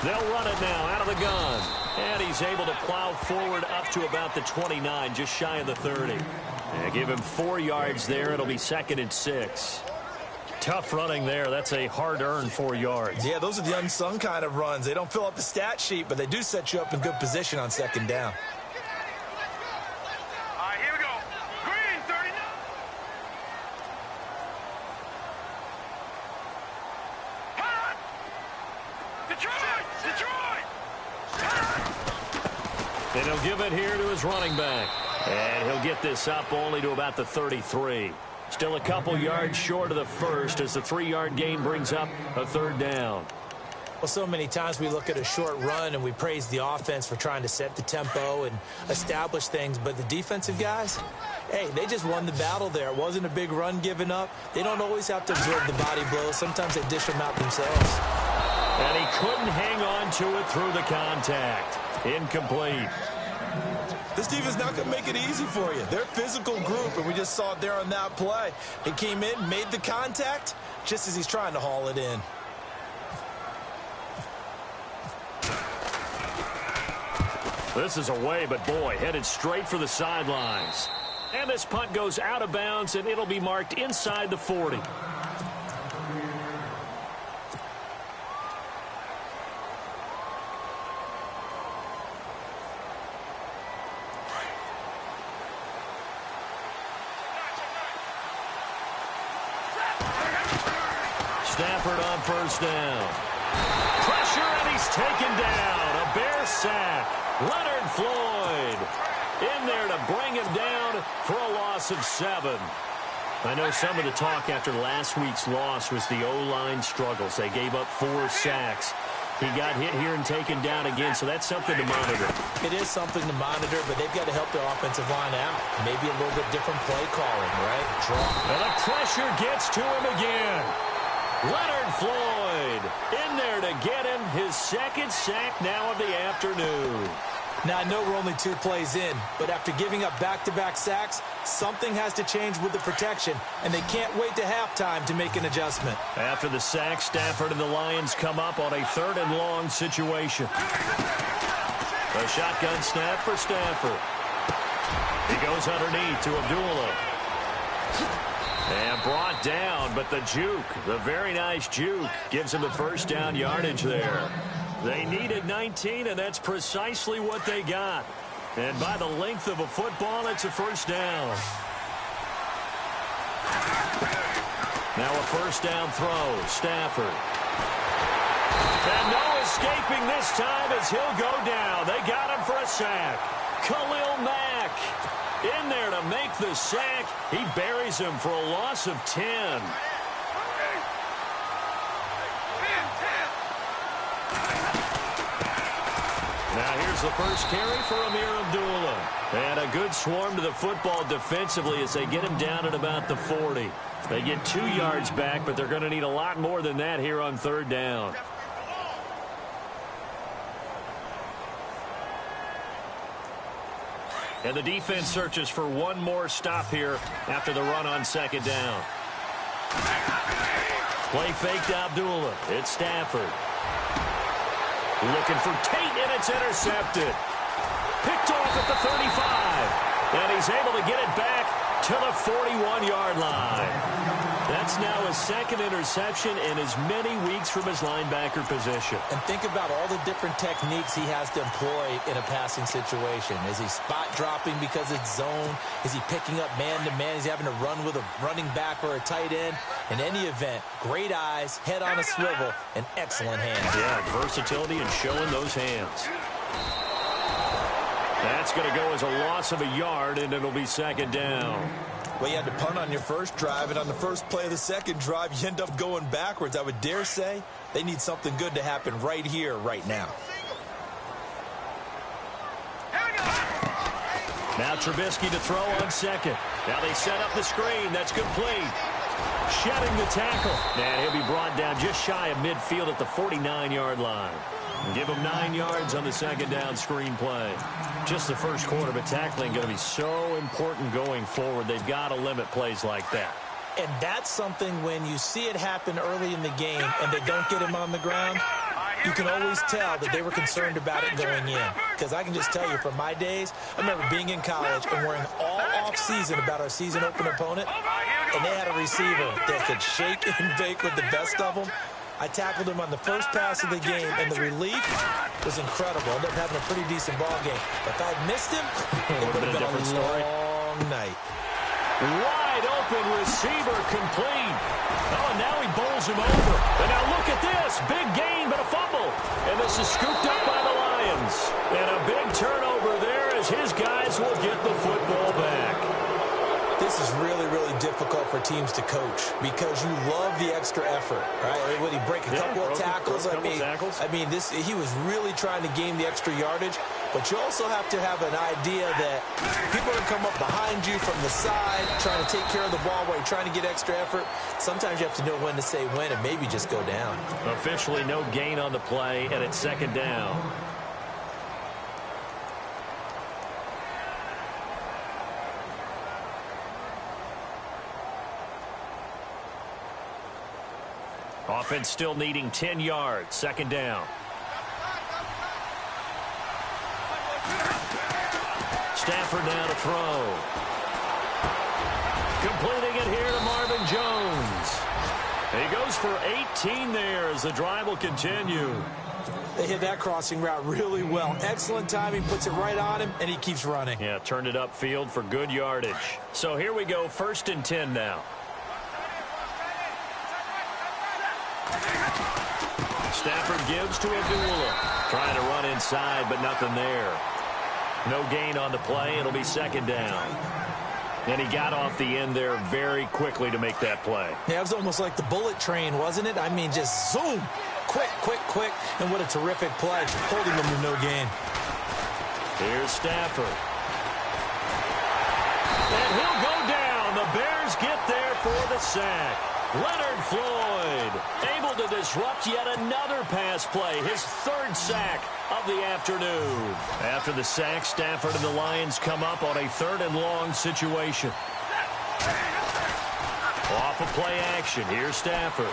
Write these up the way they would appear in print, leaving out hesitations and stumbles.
They'll run it now out of the gun. And he's able to plow forward up to about the 29, just shy of the 30. And give him 4 yards there. It'll be 2nd and 6. Tough running there. That's a hard-earned 4 yards. Yeah, those are the unsung kind of runs. They don't fill up the stat sheet, but they do set you up in good position on 2nd down. All right, here we go. Green, 39. Hot! Detroit! Detroit! Hot! And he'll give it here to his running back. And he'll get this up only to about the 33. Still a couple yards short of the first as the 3-yard gain brings up a 3rd down. Well, so many times we look at a short run and we praise the offense for trying to set the tempo and establish things, but the defensive guys, hey, they just won the battle there. It wasn't a big run given up. They don't always have to absorb the body blows. Sometimes they dish them out themselves. And he couldn't hang on to it through the contact. Incomplete. This defense not going to make it easy for you. They're a physical group, and we just saw it there on that play. He came in, made the contact, just as he's trying to haul it in. This is away, but boy, headed straight for the sidelines. And this punt goes out of bounds, and it'll be marked inside the 40. Stafford on 1st down. Pressure, and he's taken down. A Bear sack. Leonard Floyd in there to bring him down for a loss of 7. I know some of the talk after last week's loss was the O-line struggles. They gave up 4 sacks. He got hit here and taken down again, so that's something to monitor. It is something to monitor, but they've got to help their offensive line out. Maybe a little bit different play calling, right? And the pressure gets to him again. Leonard Floyd in there to get him his 2nd sack now of the afternoon. Now, I know we're only 2 plays in, but after giving up back-to-back sacks, something has to change with the protection, and they can't wait to halftime to make an adjustment. After the sack, Stafford and the Lions come up on a 3rd and long situation. A shotgun snap for Stafford. He goes underneath to Abdullah. And brought down, but the juke, the very nice juke, gives him the 1st down yardage there. They needed 19, and that's precisely what they got. And by the length of a football, it's a 1st down. Now a 1st down throw, Stafford. And no escaping this time as he'll go down. They got him for a sack. Khalil Mack in there to make the sack. He buries him for a loss of 10. Now here's the first carry for Amir Abdullah. And a good swarm to the football defensively as they get him down at about the 40. They get 2 yards back, but they're going to need a lot more than that here on 3rd down. And the defense searches for one more stop here after the run on 2nd down. Play fake to Abdullah. It's Stafford. Looking for Tate, and it's intercepted. Picked off at the 35. And he's able to get it back to the 41-yard line. That's now his 2nd interception in as many weeks from his linebacker position. And think about all the different techniques he has to employ in a passing situation. Is he spot dropping because it's zone? Is he picking up man-to-man? Is he having to run with a running back or a tight end? In any event, great eyes, head on a swivel, and excellent hands. Yeah, versatility and showing those hands. That's going to go as a loss of a yard, and it'll be 2nd down. Well, you had to punt on your first drive, and on the first play of the second drive, you end up going backwards. I would dare say they need something good to happen right here, right now. Now Trubisky to throw on 2nd. Now they set up the screen. That's complete. Shedding the tackle. And he'll be brought down just shy of midfield at the 49-yard line. Give him 9 yards on the 2nd down screen play. Just the first quarter, but tackling going to be so important going forward. They've got to limit plays like that. And that's something when you see it happen early in the game and they don't get him on the ground, you can always tell that they were concerned about it going in. Because I can just tell you, from my days, I remember being in college and worrying all off-season about our season open opponent, and they had a receiver that could shake and bake with the best of them. I tackled him on the first pass of the game, and the relief was incredible. I ended up having a pretty decent ball game. If I had missed him, it would have been a long night. Wide open receiver complete. Oh, and now he bowls him over. And now look at this. Big gain, but a fumble. And this is scooped up by the Lions. And a big turnover there as his guys will get the football back. This is really, really difficult for teams to coach because you love the extra effort, right? Would he break a couple of tackles? I mean, he was really trying to gain the extra yardage, but you also have to have an idea that people are going to come up behind you from the side, trying to take care of the ball while you're trying to get extra effort. Sometimes you have to know when to say when and maybe just go down. Officially no gain on the play, and it's second down. Offense still needing 10 yards. Second down. Stafford now to throw. Completing it here to Marvin Jones. He goes for 18 there as the drive will continue. They hit that crossing route really well. Excellent timing, puts it right on him, and he keeps running. Yeah, turned it upfield for good yardage. So here we go, 1st and 10 now. Stafford gives to Abdullah. Trying to run inside, but nothing there. No gain on the play. It'll be second down. And he got off the end there very quickly to make that play. Yeah, it was almost like the bullet train, wasn't it? I mean, just zoom. Quick, quick, quick. And what a terrific play, holding them to no gain. Here's Stafford. And he'll go down. The Bears get there for the sack. Leonard Floyd able to disrupt yet another pass play, his 3rd sack of the afternoon. After the sack, Stafford and the Lions come up on a 3rd and long situation. Off of play action, here's Stafford.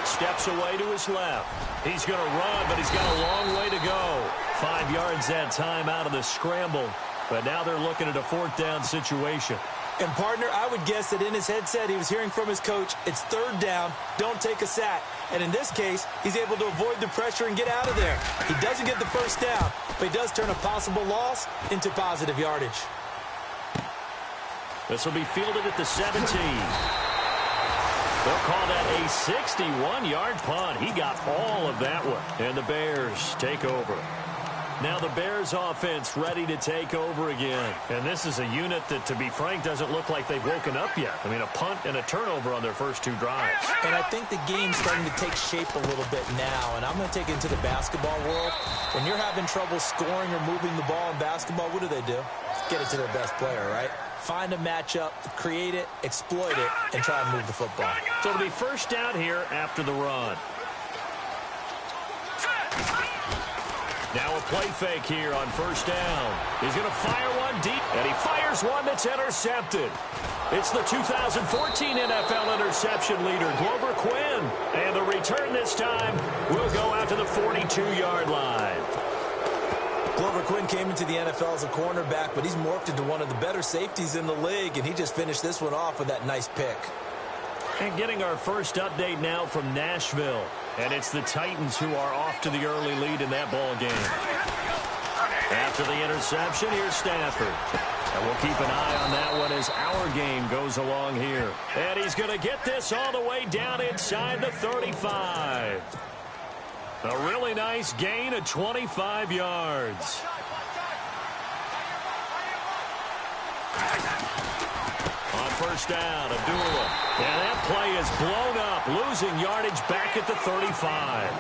Steps away to his left. He's going to run, but he's got a long way to go. 5 yards that time out of the scramble, but now they're looking at a 4th down situation. And, partner, I would guess that in his headset he was hearing from his coach, it's 3rd down, don't take a sack. And in this case, he's able to avoid the pressure and get out of there. He doesn't get the 1st down, but he does turn a possible loss into positive yardage. This will be fielded at the 17. They'll call that a 61-yard punt. He got all of that one. And the Bears take over. Now the Bears offense ready to take over again. And this is a unit that, to be frank, doesn't look like they've woken up yet. I mean, a punt and a turnover on their first 2 drives. And I think the game's starting to take shape a little bit now. And I'm going to take it into the basketball world. When you're having trouble scoring or moving the ball in basketball, what do? Get it to their best player, right? Find a matchup, create it, exploit it, and try and move the football. So it'll be first down here after the run. Now a play fake here on first down. He's going to fire one deep, and he fires one that's intercepted. It's the 2014 NFL interception leader, Glover Quinn. And the return this time will go out to the 42-yard line. Glover Quinn came into the NFL as a cornerback, but he's morphed into one of the better safeties in the league, and he just finished this one off with that nice pick. And getting our first update now from Nashville. And it's the Titans who are off to the early lead in that ball game. After the interception, here's Stafford. And we'll keep an eye on that one as our game goes along here. And he's going to get this all the way down inside the 35. A really nice gain of 25 yards. On first down, Abdullah. And that play is blown up, losing yardage back at the 35.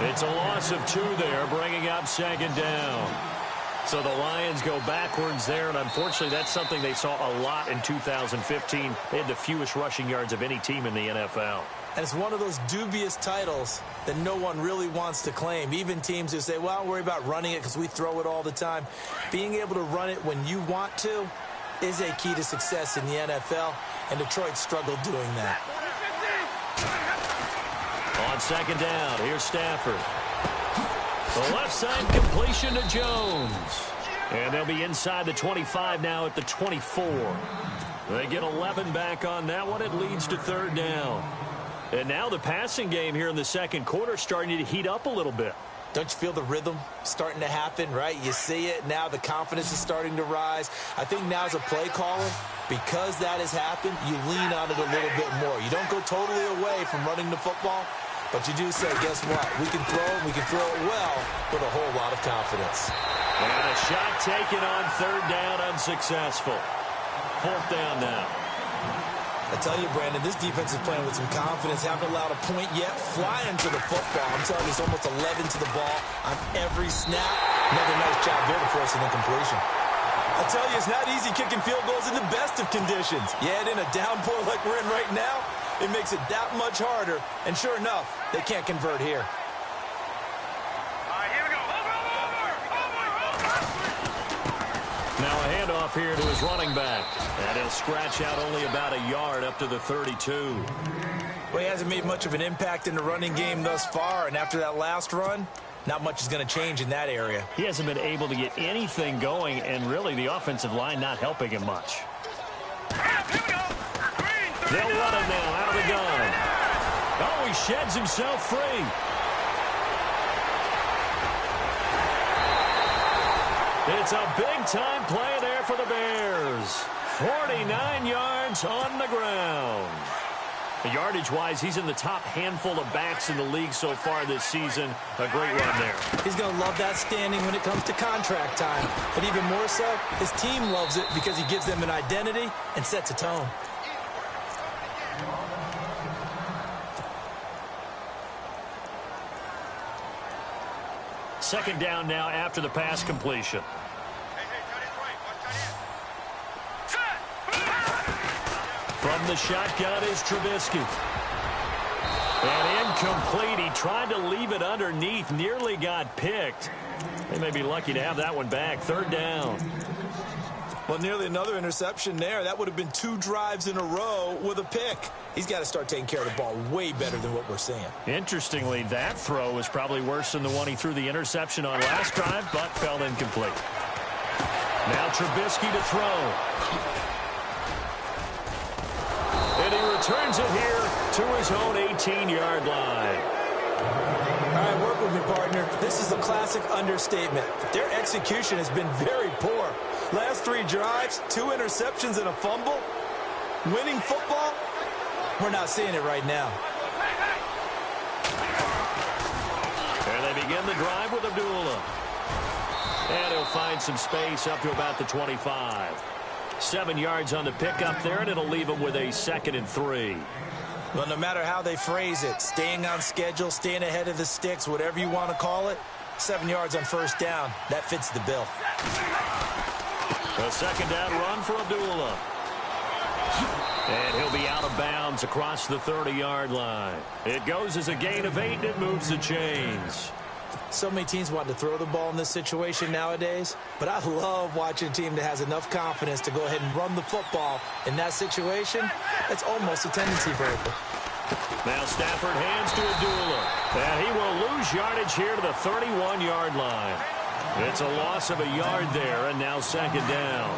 It's a loss of 2 there, bringing up second down. So the Lions go backwards there, and unfortunately that's something they saw a lot in 2015. They had the fewest rushing yards of any team in the NFL. And it's one of those dubious titles that no one really wants to claim. Even teams who say, well, don't worry about running it because we throw it all the time. Being able to run it when you want to is a key to success in the NFL, and Detroit struggled doing that. On second down, here's Stafford. The left side completion to Jones. And they'll be inside the 25 now at the 24. They get 11 back on that one. It leads to third down. And now the passing game here in the second quarter starting to heat up a little bit. Don't you feel the rhythm starting to happen, right? You see it now. The confidence is starting to rise. I think now as a play caller, because that has happened, you lean on it a little bit more. You don't go totally away from running the football, but you do say, guess what? We can throw it. We can throw it well with a whole lot of confidence. And a shot taken on third down, unsuccessful. Fourth down now. I tell you, Brandon, this defense is playing with some confidence. Haven't allowed a point yet. Flying to the football. I'm telling you, it's almost 11 to the ball on every snap. Another nice job there to force an incompletion. I tell you, it's not easy kicking field goals in the best of conditions. Yet in a downpour like we're in right now, it makes it that much harder. And sure enough, they can't convert here. Now a handoff here to his running back. And he'll scratch out only about a yard up to the 32. Well, he hasn't made much of an impact in the running game thus far. And after that last run, not much is going to change in that area. He hasn't been able to get anything going, and really the offensive line not helping him much. They'll run it now out of the gun. Oh, he sheds himself free. It's a big-time play there for the Bears. 49 yards on the ground. Yardage-wise, he's in the top handful of backs in the league so far this season. A great run there. He's going to love that standing when it comes to contract time. But even more so, his team loves it because he gives them an identity and sets a tone. Second down now after the pass completion. From the shotgun is Trubisky. And incomplete. He tried to leave it underneath. Nearly got picked. They may be lucky to have that one back. Third down. Well, nearly another interception there. That would have been 2 drives in a row with a pick. He's got to start taking care of the ball way better than what we're seeing. Interestingly, that throw was probably worse than the one he threw the interception on last drive, but fell incomplete. Now Trubisky to throw. And he returns it here to his own 18-yard line. All right, work with me, partner. This is a classic understatement. Their execution has been very poor. Last 3 drives, 2 interceptions and a fumble. Winning football? We're not seeing it right now. And they begin the drive with Abdullah. And he'll find some space up to about the 25. 7 yards on the pickup there, and it'll leave him with a 2nd and 3. Well, no matter how they phrase it, staying on schedule, staying ahead of the sticks, whatever you want to call it, 7 yards on first down, that fits the bill. A second down run for Abdullah. And he'll be out of bounds across the 30-yard line. It goes as a gain of 8, and it moves the chains. So many teams want to throw the ball in this situation nowadays, but I love watching a team that has enough confidence to go ahead and run the football. In that situation, it's almost a tendency breaker. Now Stafford hands to Abdullah. And he will lose yardage here to the 31-yard line. It's a loss of a yard there, and now second down.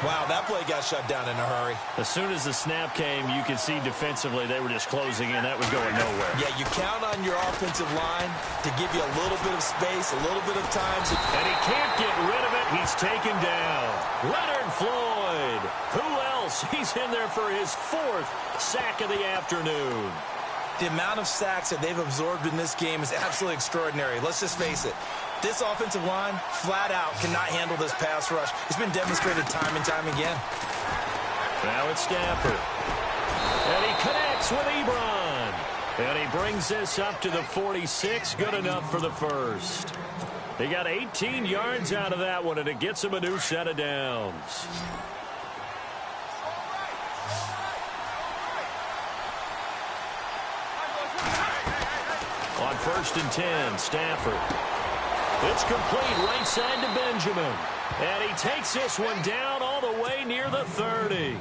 Wow, that play got shut down in a hurry. As soon as the snap came, you could see defensively they were just closing in. That was going nowhere. Yeah, you count on your offensive line to give you a little bit of space, a little bit of time. And he can't get rid of it. He's taken down. Leonard Floyd. Who else? He's in there for his 4th sack of the afternoon. The amount of sacks that they've absorbed in this game is absolutely extraordinary. Let's just face it. This offensive line, flat out, cannot handle this pass rush. It's been demonstrated time and time again. Now it's Stafford. And he connects with Ebron. And he brings this up to the 46. Good enough for the first. He got 18 yards out of that one, and it gets him a new set of downs. On 1st and 10, Stafford. It's complete right side to Benjamin. And he takes this one down all the way near the 30.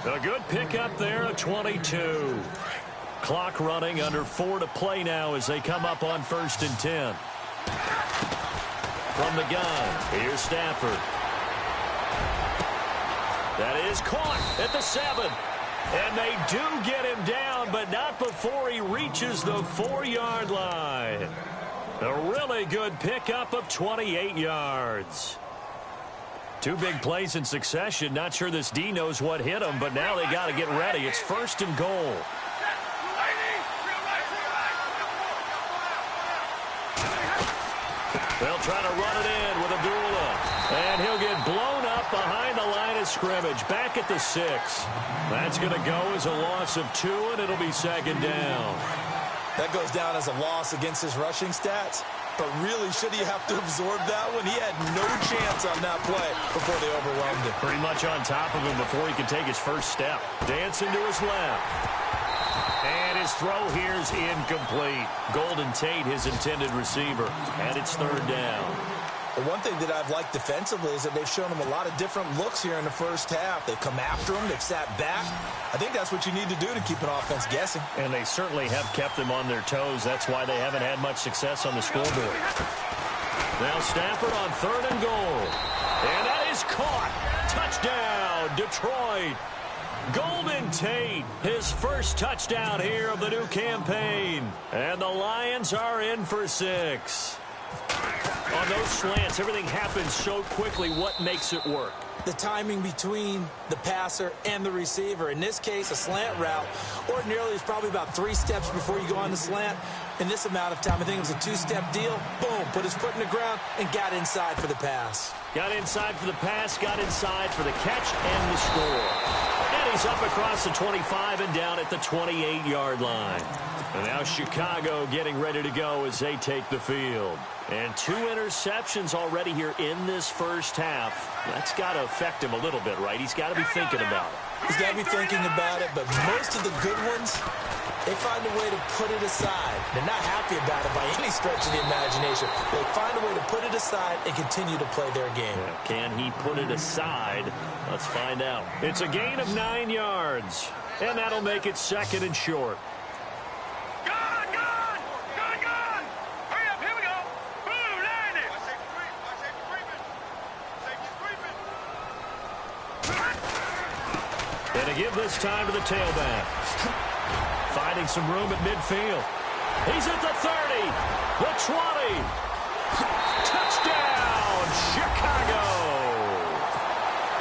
A good pickup there, a 22. Clock running, under 4 to play now as they come up on 1st and 10. From the gun, here's Stafford. That is caught at the 7. And they do get him down, but not before he reaches the 4-yard line. A really good pickup of 28 yards. 2 big plays in succession. Not sure this D knows what hit him, but now they got to get ready. It's 1st and goal. They'll try to run it in with Abdullah. And he'll get blown up behind the line of scrimmage. Back at the 6. That's going to go as a loss of 2, and it'll be 2nd down. That goes down as a loss against his rushing stats. But really, should he have to absorb that one? He had no chance on that play before they overwhelmed him. Pretty much on top of him before he could take his first step. Dancing to his left. And his throw here's incomplete. Golden Tate, his intended receiver. And it's 3rd down. The one thing that I've liked defensively is that they've shown him a lot of different looks here in the first half. They've come after him. They've sat back. I think that's what you need to do to keep an offense guessing. And they certainly have kept them on their toes. That's why they haven't had much success on the scoreboard. Now Stafford on 3rd and goal. And that is caught. Touchdown, Detroit. Golden Tate, his first touchdown here of the new campaign. And the Lions are in for 6. On those slants, everything happens so quickly. What makes it work? The timing between the passer and the receiver. In this case, a slant route ordinarily is probably about 3 steps before you go on the slant. In this amount of time, I think it was a 2-step deal. Boom, put his foot in the ground and got inside for the pass. Got inside for the pass, got inside for the catch and the score. And he's up across the 25 and down at the 28-yard line. And now Chicago getting ready to go as they take the field. And 2 interceptions already here in this first half. That's got to affect him a little bit, right? He's got to be thinking about it. He's got to be thinking about it, but most of the good ones, they find a way to put it aside. They're not happy about it by any stretch of the imagination. They find a way to put it aside and continue to play their game. Yeah, can he put it aside? Let's find out. It's a gain of 9 yards, and that'll make it 2nd and short. And a give this time to the tailback. Finding some room at midfield. He's at the 30, the 20. Touchdown, Chicago.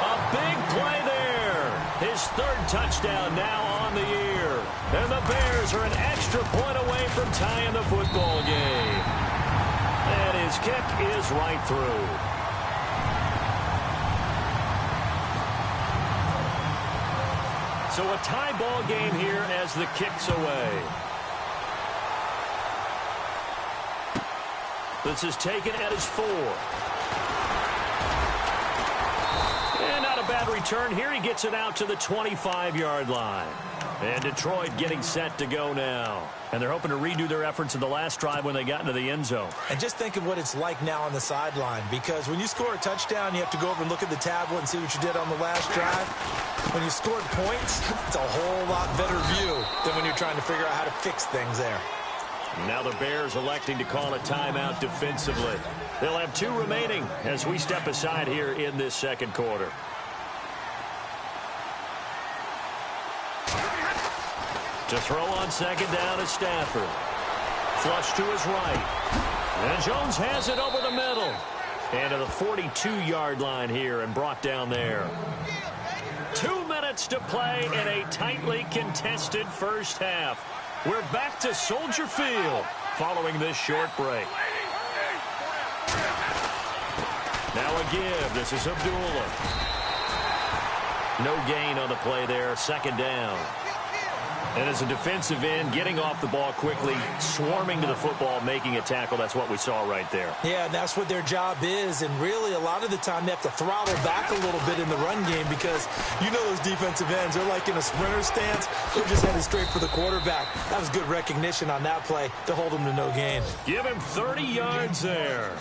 A big play there. His 3rd touchdown now on the year. And the Bears are an extra point away from tying the football game. And his kick is right through. So a tie ball game here as the kick's away. This is taken at his 4. And not a bad return here. He gets it out to the 25-yard line. And Detroit getting set to go now. And they're hoping to redo their efforts in the last drive when they got into the end zone. And just think of what it's like now on the sideline. Because when you score a touchdown, you have to go over and look at the tablet and see what you did on the last drive. When you scored points, it's a whole lot better view than when you're trying to figure out how to fix things there. Now the Bears electing to call a timeout defensively. They'll have 2 remaining as we step aside here in this 2nd quarter. To throw on 2nd down is Stafford. Flush to his right. And Jones has it over the middle. And to the 42-yard line here and brought down there. 2 minutes to play in a tightly contested first half. We're back to Soldier Field following this short break. Now a give. This is Abdullah. No gain on the play there. 2nd down. And as a defensive end, getting off the ball quickly, swarming to the football, making a tackle. That's what we saw right there. Yeah, that's what their job is. And really, a lot of the time, they have to throttle back a little bit in the run game because you know those defensive ends, they're like in a sprinter stance. They're just headed straight for the quarterback. That was good recognition on that play to hold him to no gain. Give him 30 yards there.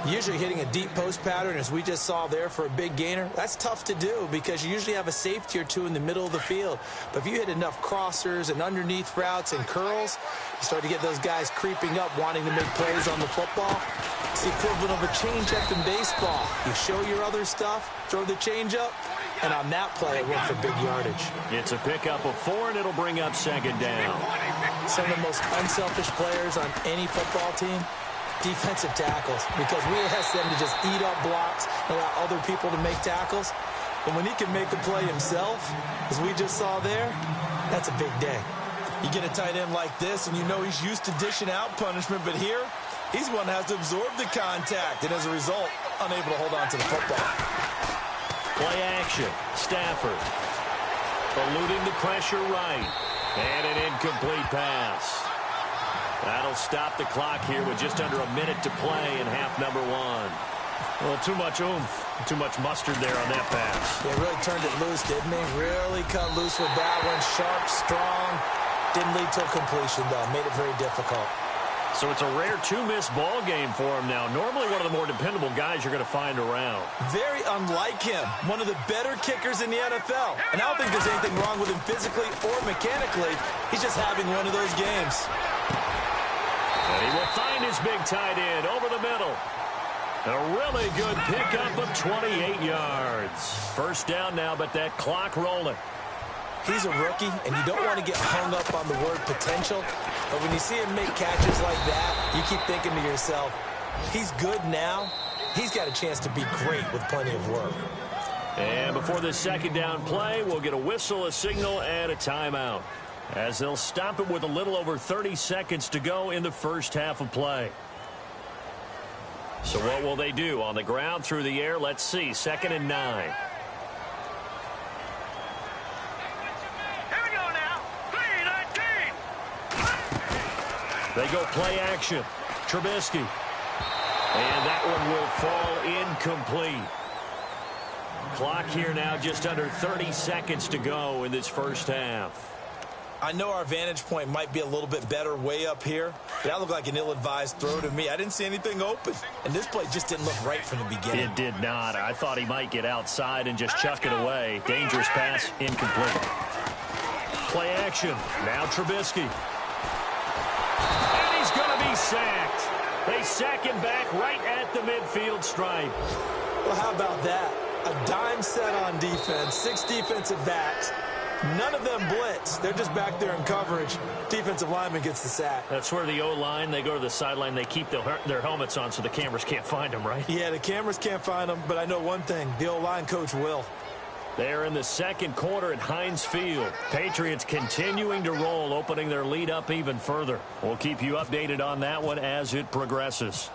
Usually hitting a deep post pattern, as we just saw there for a big gainer, that's tough to do because you usually have a safety or two in the middle of the field. But if you hit enough crossers and underneath routes and curls, you start to get those guys creeping up, wanting to make plays on the football. It's the equivalent of a changeup in baseball. You show your other stuff, throw the changeup, and on that play, it went for big yardage. It's a pickup of 4, and it'll bring up second down. Some of the most unselfish players on any football team, defensive tackles, because we ask them to just eat up blocks and allow other people to make tackles. But when he can make a play himself, as we just saw there, that's a big day. You get a tight end like this, and you know he's used to dishing out punishment, but here, he's one that has to absorb the contact, and as a result, unable to hold on to the football. Play action. Stafford eluding the pressure right. And an incomplete pass. That'll stop the clock here with just under a minute to play in half number 1. Well, too much oomph, too much mustard there on that pass. They really turned it loose, didn't they? Really cut loose with that one. Sharp, strong. Didn't lead to a completion, though. Made it very difficult. So it's a rare 2-miss ball game for him now. Normally one of the more dependable guys you're going to find around. Very unlike him. One of the better kickers in the NFL. And I don't think there's anything wrong with him physically or mechanically. He's just having one of those games. And he will find his big tight end over the middle. A really good pickup of 28 yards. First down now, but that clock rolling. He's a rookie, and you don't want to get hung up on the word potential. But when you see him make catches like that, you keep thinking to yourself, he's good now. He's got a chance to be great with plenty of work. And before this second down play, we'll get a whistle, a signal, and a timeout, as they'll stop it with a little over 30 seconds to go in the first half of play. So what will they do? On the ground, through the air? Let's see. 2nd and 9. Here we go now. 3-19. They go play action. Trubisky. And that one will fall incomplete. Clock here now just under 30 seconds to go in this first half. I know our vantage point might be a little bit better way up here, but that looked like an ill-advised throw to me. I didn't see anything open, and this play just didn't look right from the beginning. It did not. I thought he might get outside and just chuck it away. Dangerous pass, incomplete. Play action. Now Trubisky. And he's going to be sacked. They sack him back right at the midfield stripe. Well, how about that? A dime set on defense, 6 defensive backs. None of them blitz. They're just back there in coverage. Defensive lineman gets the sack. That's where the O-line, they go to the sideline, they keep their helmets on so the cameras can't find them, right? Yeah, the cameras can't find them, but I know one thing. The O-line coach will. They're in the second quarter at Heinz Field. Patriots continuing to roll, opening their lead up even further. We'll keep you updated on that one as it progresses.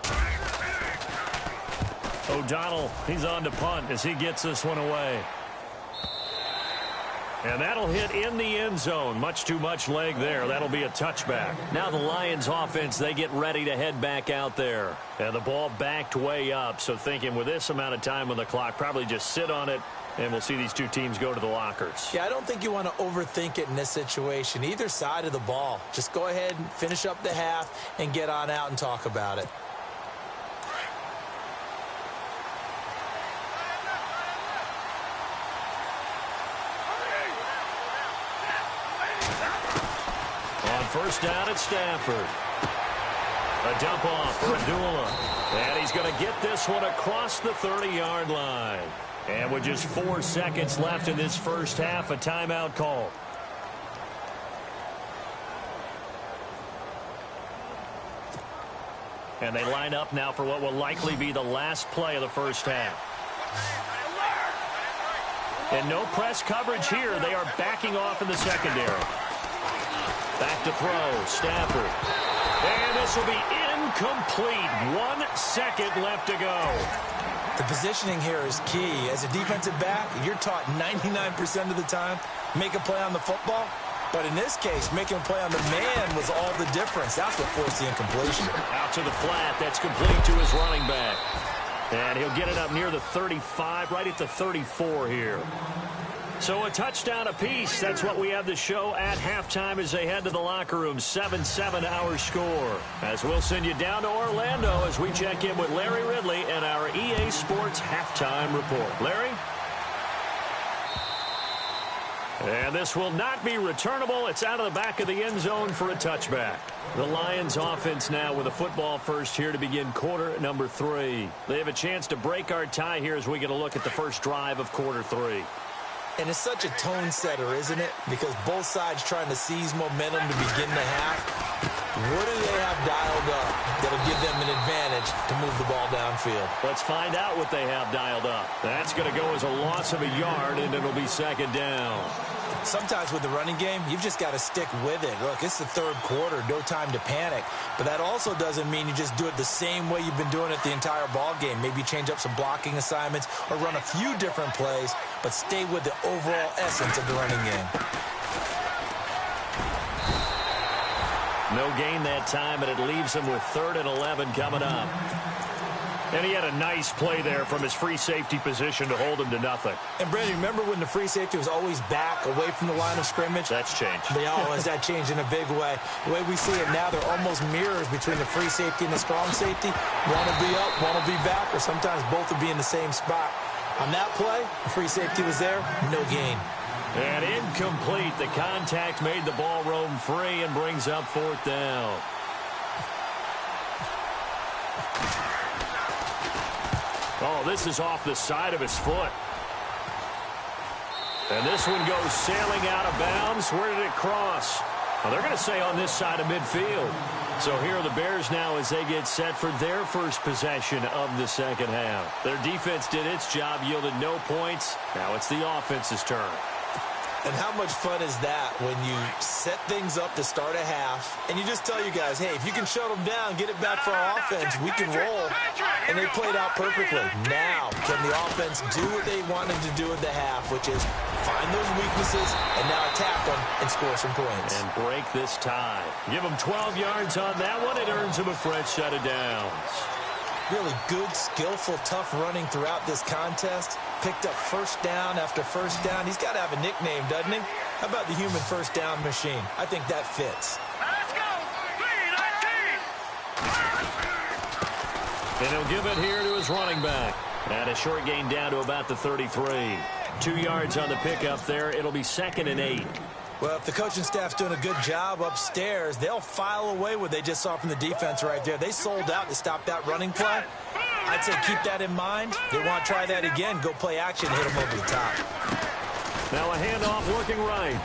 O'Donnell, he's on to punt as he gets this one away. And that'll hit in the end zone. Much too much leg there. That'll be a touchback. Now the Lions offense, they get ready to head back out there. And the ball backed way up. So thinking with this amount of time on the clock, probably just sit on it, and we'll see these two teams go to the lockers. Yeah, I don't think you want to overthink it in this situation. Either side of the ball. Just go ahead and finish up the half and get on out and talk about it. First down at Stafford. A dump off for Abdullah. And he's going to get this one across the 30-yard line. And with just 4 seconds left in this first half, a timeout call. And they line up now for what will likely be the last play of the first half. And no press coverage here. They are backing off in the secondary. Back to throw, Stafford. And this will be incomplete. 1 second left to go. The positioning here is key. As a defensive back, you're taught 99% of the time, make a play on the football. But in this case, making a play on the man was all the difference. That's what forced the incompletion. Out to the flat. That's complete to his running back. And he'll get it up near the 35, right at the 34 here. So a touchdown apiece. That's what we have to show at halftime as they head to the locker room. 7-7 our score. As we'll send you down to Orlando as we check in with Larry Ridley and our EA Sports halftime report. Larry? And this will not be returnable. It's out of the back of the end zone for a touchback. The Lions offense now with a football first here to begin quarter number 3. They have a chance to break our tie here as we get a look at the first drive of quarter 3. And it's such a tone setter, isn't it? Because both sides trying to seize momentum to begin the half. What do they have dialed up that'll give them an advantage to move the ball downfield? Let's find out what they have dialed up. That's going to go as a loss of a yard, and it'll be second down. Sometimes with the running game, you've just got to stick with it. Look, it's the third quarter, no time to panic. But that also doesn't mean you just do it the same way you've been doing it the entire ball game. Maybe change up some blocking assignments or run a few different plays, but stay with the overall essence of the running game. No gain that time, and it leaves him with 3rd and 11 coming up. And he had a nice play there from his free safety position to hold him to nothing. And, Brandon, remember when the free safety was always back away from the line of scrimmage? That's changed. Has that changed in a big way? The way we see it now, they're almost mirrors between the free safety and the strong safety. One will be up, one will be back, or sometimes both will be in the same spot. On that play, the free safety was there, no gain. And incomplete. The contact made the ball roam free and brings up 4th down. Oh, this is off the side of his foot. And this one goes sailing out of bounds. Where did it cross? Well, they're going to say on this side of midfield. So here are the Bears now as they get set for their first possession of the second half. Their defense did its job, yielded no points. Now it's the offense's turn. And how much fun is that when you set things up to start a half and you just tell you guys, hey, if you can shut them down, get it back for our offense, we can roll. And they played out perfectly. Now, can the offense do what they wanted to do at the half, which is find those weaknesses and now attack them and score some points. And break this tie. Give them 12 yards on that one. It earns them a fresh set of downs. Really good, skillful, tough running throughout this contest. Picked up first down after first down. He's got to have a nickname, doesn't he? How about the human first down machine? I think that fits. Let's go! 3-19! And he'll give it here to his running back. And a short gain down to about the 33. 2 yards on the pickup there. It'll be 2nd and 8. Well, if the coaching staff's doing a good job upstairs, they'll file away what they just saw from the defense right there. They sold out to stop that running play. I'd say keep that in mind. They want to try that again. Go play action, hit them over the top. Now a handoff working right.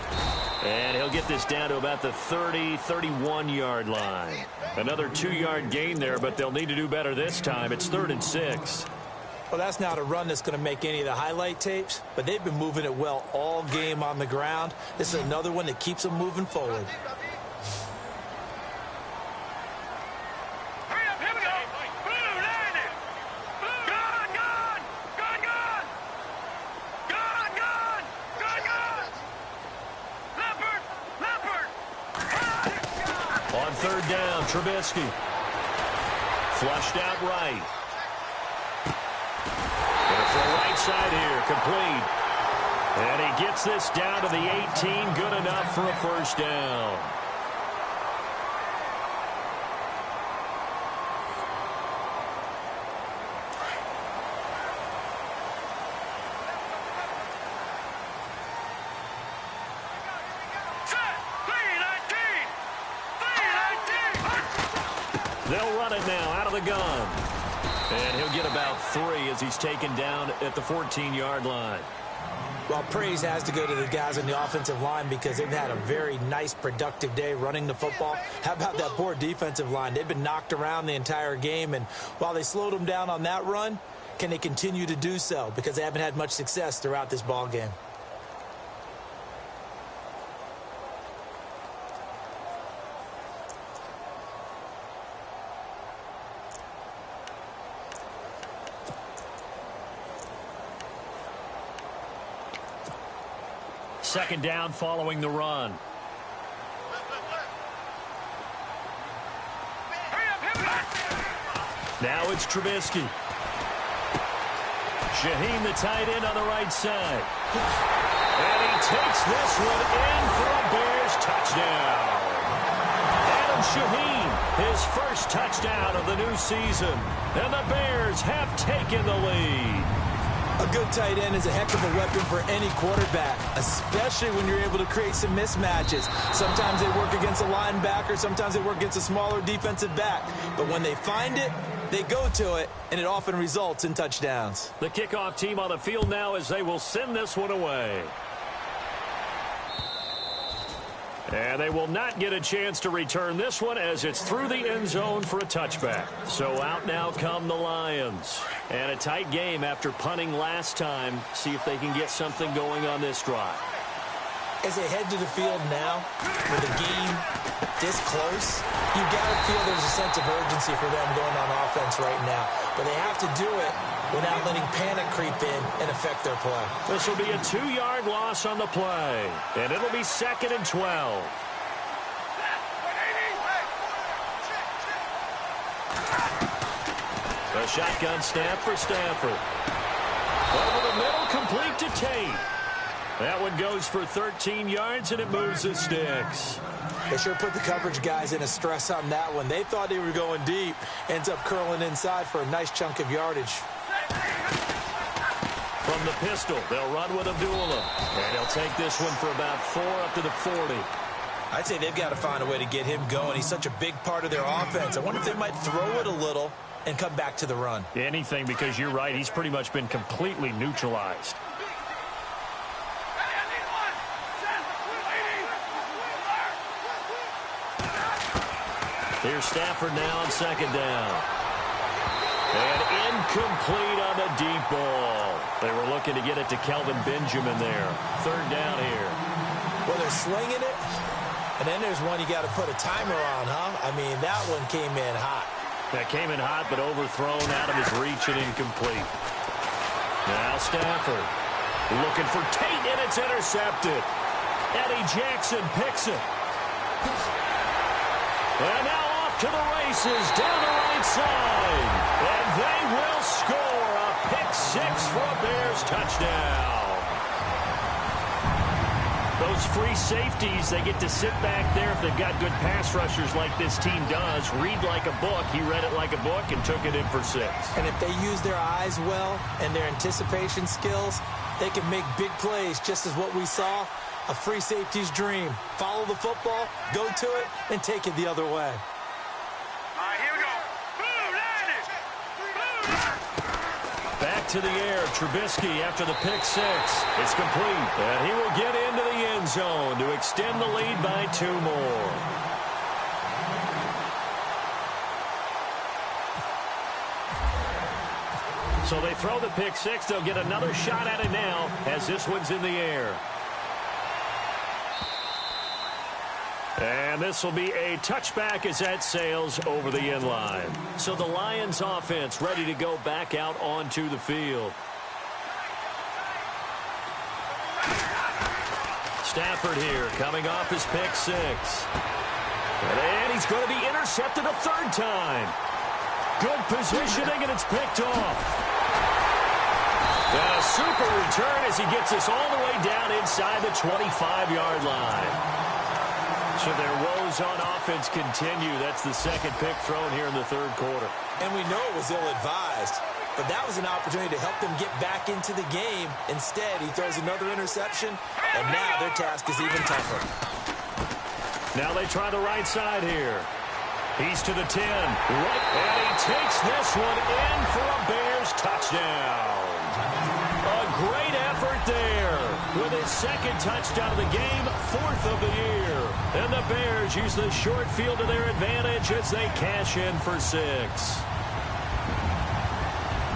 And he'll get this down to about the 30, 31-yard line. Another 2-yard gain there, but they'll need to do better this time. It's 3rd and 6. Well, that's not a run that's going to make any of the highlight tapes, but they've been moving it well all game on the ground. This is another one that keeps them moving forward. Hurry up, here we go! Blue, landed! Gone, gone! Gone, gone! Gone, gone! Gone, gone! Leopard! Leopard! On 3rd down, Trubisky. Flushed out right. For right side here, complete. And he gets this down to the 18, good enough for a first down. Set! 3-19! 3-19! They'll run it now out of the gun. And he'll get about 3 as he's taken down at the 14-yard line. Well, praise has to go to the guys on the offensive line because they've had a very nice, productive day running the football. How about that poor defensive line? They've been knocked around the entire game, and while they slowed them down on that run, can they continue to do so? Because they haven't had much success throughout this ball game. Second down following the run. Now it's Trubisky. Shaheen, the tight end, on the right side. And he takes this one in for a Bears touchdown. Adam Shaheen, his first touchdown of the new season. And the Bears have taken the lead. A good tight end is a heck of a weapon for any quarterback, especially when you're able to create some mismatches. Sometimes they work against a linebacker, sometimes they work against a smaller defensive back. But when they find it, they go to it, and it often results in touchdowns. The kickoff team on the field now as they will send this one away. And they will not get a chance to return this one as it's through the end zone for a touchback. So out now come the Lions. And a tight game after punting last time. See if they can get something going on this drive. As they head to the field now, with the game this close, you've got to feel there's a sense of urgency for them going on offense right now. But they have to do it without letting panic creep in and affect their play. This will be a 2-yard loss on the play. And it'll be 2nd and 12. A shotgun snap for Stafford. Over the middle, complete to Tate. That one goes for 13 yards, and it moves the sticks. They sure put the coverage guys in a stress on that one. They thought they were going deep. Ends up curling inside for a nice chunk of yardage. From the pistol, they'll run with Abdullah. And he'll take this one for about 4 up to the 40. I'd say they've got to find a way to get him going. He's such a big part of their offense. I wonder if they might throw it a little and come back to the run. Anything, because you're right. He's pretty much been completely neutralized. Here's Stafford now on 2nd down. And incomplete on the deep ball. They were looking to get it to Kelvin Benjamin there. 3rd down here. Well, they're slinging it, and then there's one you got to put a timer on, huh? I mean, that one came in hot. That came in hot, but overthrown out of his reach and incomplete. Now Stafford looking for Tate, and it's intercepted. Eddie Jackson picks it. And now off to the races down the right side. And they will score a pick-6 for a Bears touchdown. Those free safeties, they get to sit back there if they've got good pass rushers like this team does. Read like a book. He read it like a book and took it in for 6. And if they use their eyes well and their anticipation skills, they can make big plays, just as what we saw. A free safety's dream. Follow the football, go to it, and take it the other way. All right, here we go. Blue Niners! Blue Niners! Back to the air, Trubisky after the pick-6. It's complete, and he will get into the end zone to extend the lead by 2 more. So they throw the pick-6. They'll get another shot at it now as this one's in the air. And this will be a touchback as that sails over the end line. So the Lions offense ready to go back out onto the field. Stafford here coming off his pick-6. And he's going to be intercepted a 3rd time. Good positioning, and it's picked off. And a super return as he gets us all the way down inside the 25-yard line. So their woes on offense continue. That's the 2nd pick thrown here in the 3rd quarter. And we know it was ill-advised, but that was an opportunity to help them get back into the game. Instead, he throws another interception, and now their task is even tougher. Now they try the right side here. He's to the 10. And he takes this one in for a Bears touchdown. A great effort there with his 2nd touchdown of the game, 4th of the year. And the Bears use the short field to their advantage as they cash in for 6.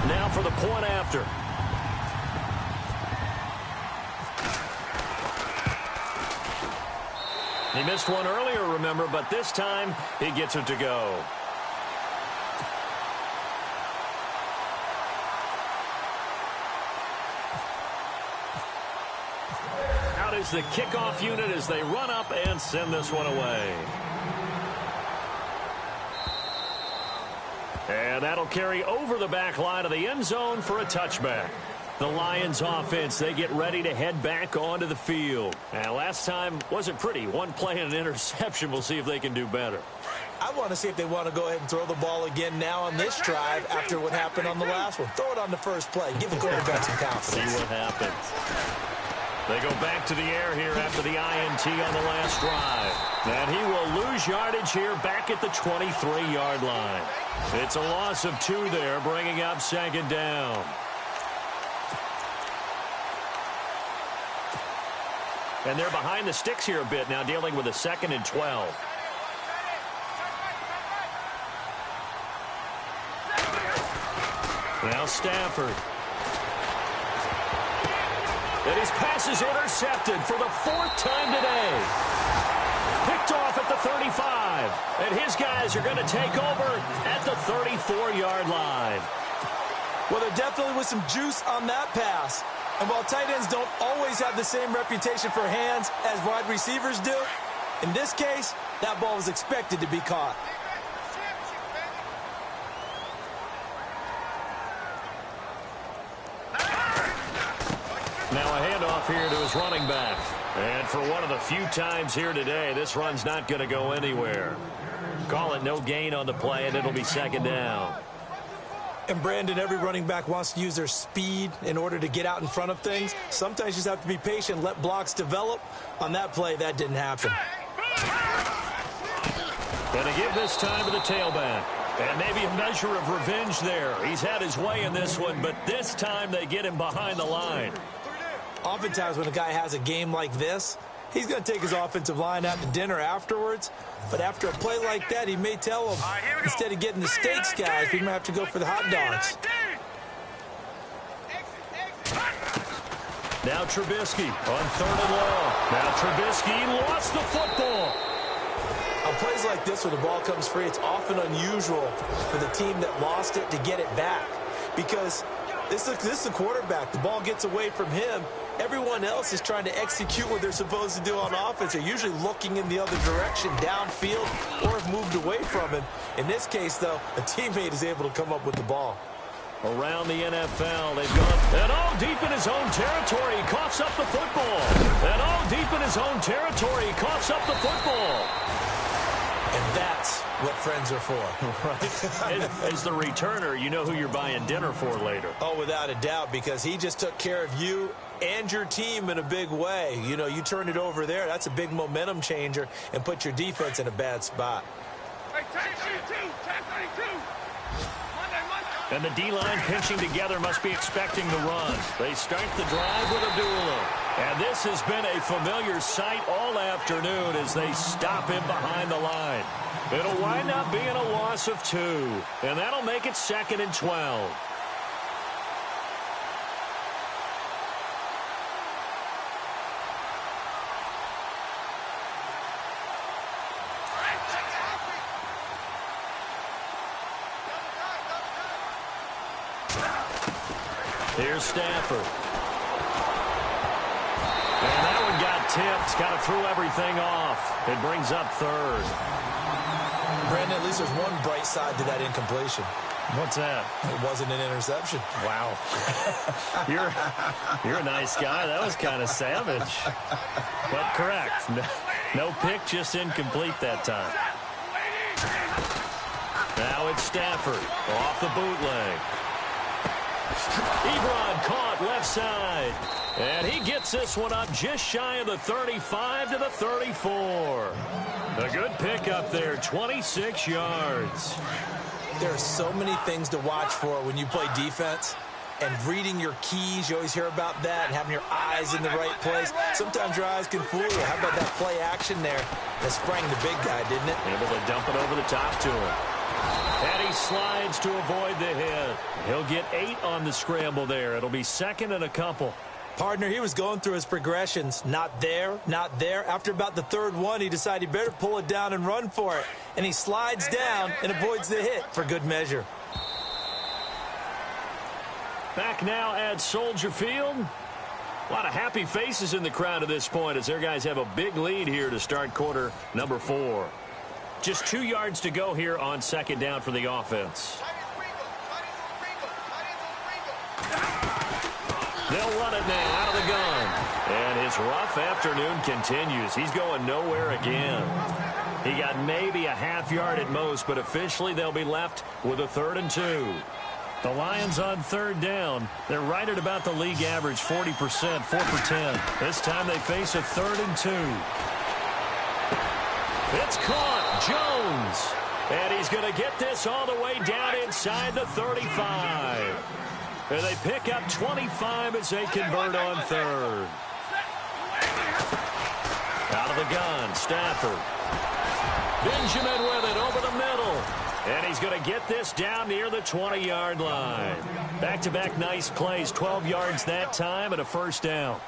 Now for the point after. He missed one earlier, remember, but this time he gets it to go. Out is the kickoff unit as they run up and send this one away. And that'll carry over the back line of the end zone for a touchback. The Lions offense, they get ready to head back onto the field. Now, last time wasn't pretty. One play and an interception. We'll see if they can do better. I want to see if they want to go ahead and throw the ball again now on this drive after what happened on the last one. Throw it on the first play. Give the quarterback some confidence. See what happens. They go back to the air here after the INT on the last drive. And he will lose yardage here back at the 23-yard line. It's a loss of 2 there, bringing up second down. And they're behind the sticks here a bit now, dealing with a 2nd and 12. Now Stafford. And his pass is intercepted for the 4th time today. Picked off at the 35. And his guys are going to take over at the 34-yard line. Well, there definitely was some juice on that pass. And while tight ends don't always have the same reputation for hands as wide receivers do, in this case, that ball was expected to be caught. Now a handoff here to his running back. And for one of the few times here today, this run's not going to go anywhere. Call it no gain on the play, and it'll be second down. And, Brandon, every running back wants to use their speed in order to get out in front of things. Sometimes you just have to be patient, let blocks develop. On that play, that didn't happen. Going to give this time to the tailback. And maybe a measure of revenge there. He's had his way in this one, but this time they get him behind the line. Oftentimes when a guy has a game like this, he's going to take his offensive line out to dinner afterwards. But after a play like that, he may tell them, instead of getting the steaks, guys, we might have to go for the hot dogs. Now Trubisky on 3rd and long. Now Trubisky lost the football. On plays like this where the ball comes free, it's often unusual for the team that lost it to get it back. Because this is the quarterback. The ball gets away from him. Everyone else is trying to execute what they're supposed to do on offense. They're usually looking in the other direction, downfield, or have moved away from him. In this case, though, a teammate is able to come up with the ball. Around the NFL, they've gone, and all deep in his own territory, he coughs up the football. And all deep in his own territory, he coughs up the football. And that's what friends are for. Right? As the returner, you know who you're buying dinner for later. Oh, without a doubt, because he just took care of you and your team in a big way. You know, you turn it over there, that's a big momentum changer, and put your defense in a bad spot. Hey, tag 32, tag 32. And the D-line pinching together must be expecting the run. They start the drive with Abdullah. And this has been a familiar sight all afternoon as they stop him behind the line. It'll wind up being a loss of 2. And that'll make it 2nd and 12. Here's Stafford. And that one got tipped. Kind of threw everything off. It brings up 3rd. Brandon, at least there's one bright side to that incompletion. What's that? It wasn't an interception. Wow. You're a nice guy. That was kind of savage. But correct. No pick, just incomplete that time. Now it's Stafford off the bootleg. Ebron caught left side. And he gets this one up just shy of the 35 to the 34. A good pickup there, 26 yards. There are so many things to watch for when you play defense. And reading your keys, you always hear about that, and having your eyes in the right place. Sometimes your eyes can fool you. How about that play action there that sprang the big guy, didn't it? Able to dump it over the top to him. And he slides to avoid the hit. He'll get 8 on the scramble there. It'll be 2nd and a couple. Partner, he was going through his progressions. Not there, not there. After about the 3rd one, he decided he better pull it down and run for it. And he slides down and avoids the hit for good measure. Back now at Soldier Field. A lot of happy faces in the crowd at this point as their guys have a big lead here to start quarter number 4. Just 2 yards to go here on 2nd down for the offense. They'll run it now out of the gun. And his rough afternoon continues. He's going nowhere again. He got maybe a half yard at most, but officially they'll be left with a 3rd and 2. The Lions on 3rd down. They're right at about the league average, 40%, 4 for 10. This time they face a 3rd and 2. It's caught. Jones. And he's going to get this all the way down inside the 35. And they pick up 25 as they convert on 3rd. Out of the gun, Stafford. Benjamin with it over the middle. And he's going to get this down near the 20-yard line. Back-to-back nice plays, 12 yards that time and a 1st down.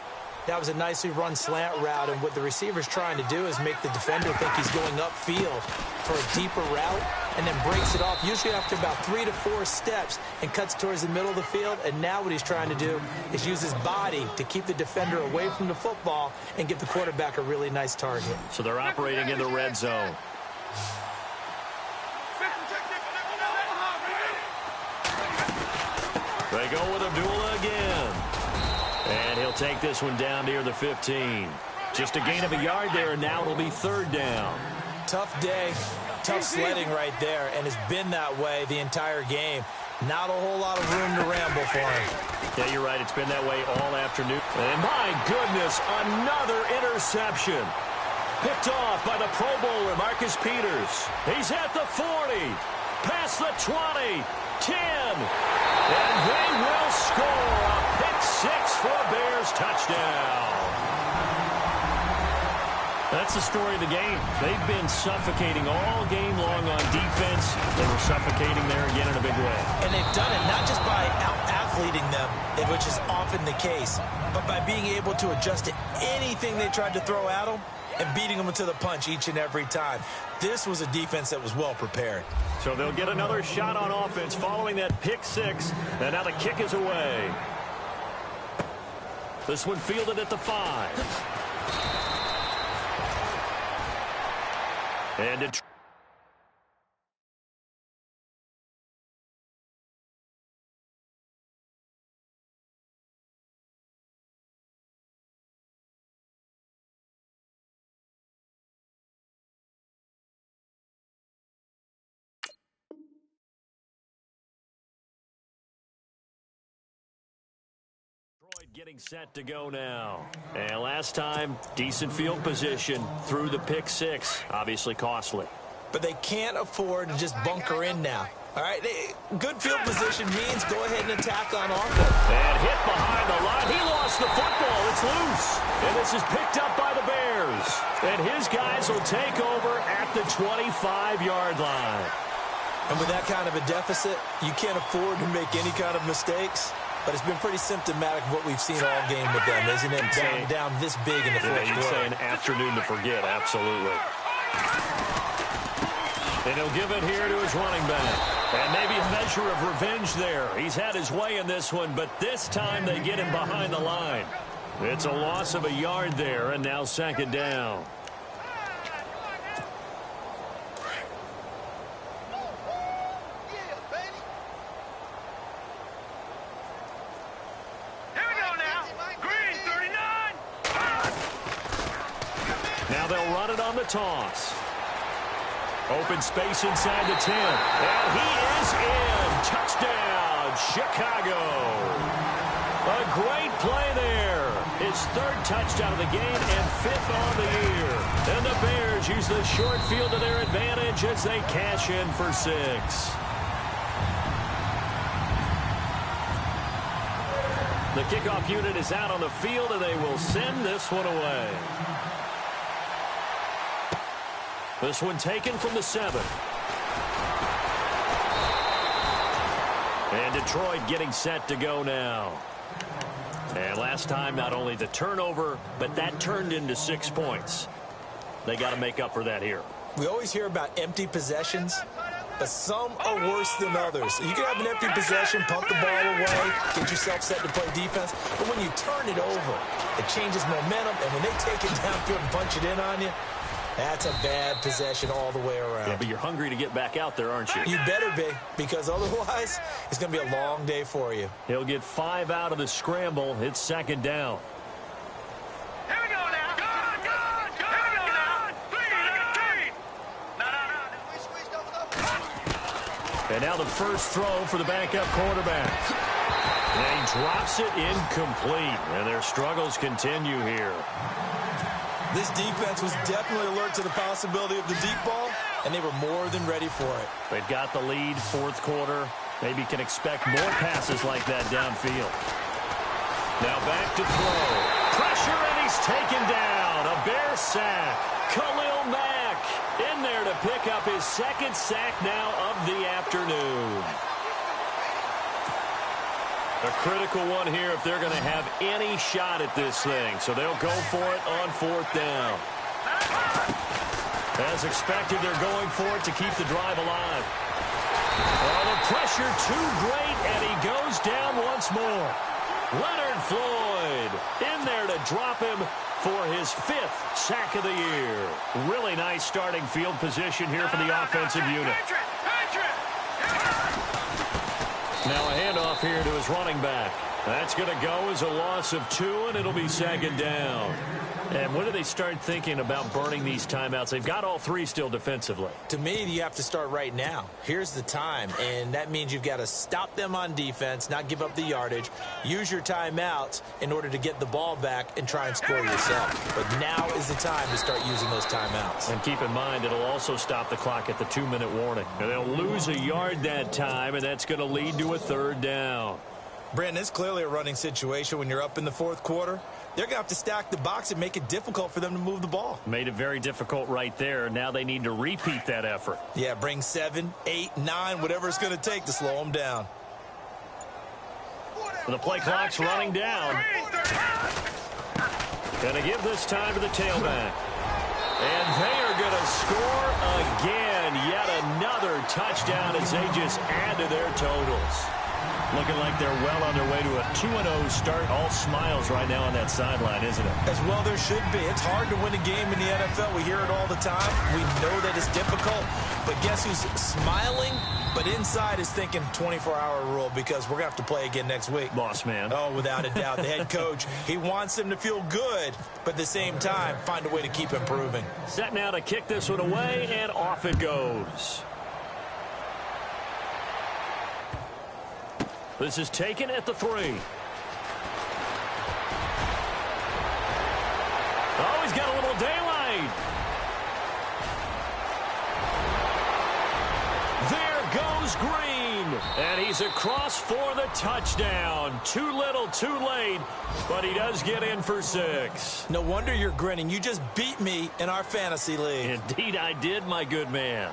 That was a nicely run slant route, and what the receiver's trying to do is make the defender think he's going upfield for a deeper route and then breaks it off, usually after about 3 to 4 steps, and cuts towards the middle of the field. And now what he's trying to do is use his body to keep the defender away from the football and give the quarterback a really nice target. So they're operating in the red zone. They go with Abdullah again. And he'll take this one down near the 15. Just a gain of a yard there, and now it'll be 3rd down. Tough day, tough sledding right there, and it's been that way the entire game. Not a whole lot of room to ramble for him. Yeah, you're right. It's been that way all afternoon. And my goodness, another interception. Picked off by the Pro Bowler, Marcus Peters. He's at the 40, past the 20, 10. And they will score a pick-6 for a Bears touchdown. That's the story of the game. They've been suffocating all game long on defense. They were suffocating there again in a big way. And they've done it not just by out-athleting them, which is often the case, but by being able to adjust to anything they tried to throw at them and beating them to the punch each and every time. This was a defense that was well prepared. So they'll get another shot on offense following that pick-6. And now the kick is away. This one fielded at the 5. And Detroit. Getting set to go now. And last time, decent field position through the pick-6. Obviously costly. But they can't afford to just bunker in now. All right, good field position means go ahead and attack on offense. And hit behind the line. He lost the football. It's loose. And this is picked up by the Bears. And his guys will take over at the 25-yard line. And with that kind of a deficit, you can't afford to make any kind of mistakes. But it's been pretty symptomatic of what we've seen all game with them, isn't it? Down this big in the fourth quarter. You'd say an afternoon to forget, absolutely. And he'll give it here to his running back. And maybe a measure of revenge there. He's had his way in this one, but this time they get him behind the line. It's a loss of a yard there, and now 2nd down. Now they'll run it on the toss. Open space inside the 10. And he is in. Touchdown, Chicago. A great play there. His 3rd touchdown of the game and 5th on the year. And the Bears use the short field to their advantage as they cash in for 6. The kickoff unit is out on the field, and they will send this one away. This one taken from the 7. And Detroit getting set to go now. And last time, not only the turnover, but that turned into 6 points. They got to make up for that here. We always hear about empty possessions, but some are worse than others. You can have an empty possession, pump the ball away, get yourself set to play defense, but when you turn it over, it changes momentum, and when they take it downfield and punch it in on you, That's a bad possession all the way around. Yeah, but you're hungry to get back out there, aren't you? You better be, because otherwise it's going to be a long day for you. He'll get 5 out of the scramble. It's second down. Here we go now. Good, good, good. Here we go now. Clean. No. And now the first throw for the backup quarterback. And he drops it incomplete. And their struggles continue here. This defense was definitely alert to the possibility of the deep ball, And they were more than ready for it. They've got the lead, fourth quarter. Maybe can expect more passes like that downfield. Now back to throw. Pressure, and he's taken down. A Bear sack. Khalil Mack in there to pick up his second sack now of the afternoon. A critical one here if they're going to have any shot at this thing. So they'll go for it on fourth down. As expected, they're going for it to keep the drive alive. Oh, the pressure too great, and he goes down once more. Leonard Floyd in there to drop him for his 5th sack of the year. Really nice starting field position here for the offensive unit. Now a handoff here to his running back. That's going to go as a loss of 2, and it'll be second down. And when do they start thinking about burning these timeouts? They've got all 3 still defensively. To me, you have to start right now. Here's the time, and that means you've got to stop them on defense, not give up the yardage, use your timeouts in order to get the ball back and try and score yourself. But now is the time to start using those timeouts. And keep in mind, it'll also stop the clock at the 2-minute warning. And they'll lose a yard that time, and that's going to lead to a 3rd down. Brandon, it's clearly a running situation when you're up in the fourth quarter. They're going to have to stack the box and make it difficult for them to move the ball. Made it very difficult right there. Now they need to repeat that effort. Yeah, bring 7, 8, 9, whatever it's going to take to slow them down. The play clock's running down. Going to give this time to the tailback. And they are going to score again. Yet another touchdown as they just add to their totals. Looking like they're well on their way to a 2-0 start. All smiles right now on that sideline, isn't it? As well there should be. It's hard to win a game in the NFL. We hear it all the time. We know that it's difficult. But guess who's smiling? But inside is thinking 24-hour rule because we're going to have to play again next week. Boss man. Oh, without a doubt. The head coach, he wants them to feel good, but at the same time, find a way to keep improving. Set now to kick this one away, and off it goes. This is taken at the 3. Oh, he's got a little daylight. There goes Green. And he's across for the touchdown. Too little, too late. But he does get in for 6. No wonder you're grinning. You just beat me in our fantasy league. Indeed I did, my good man.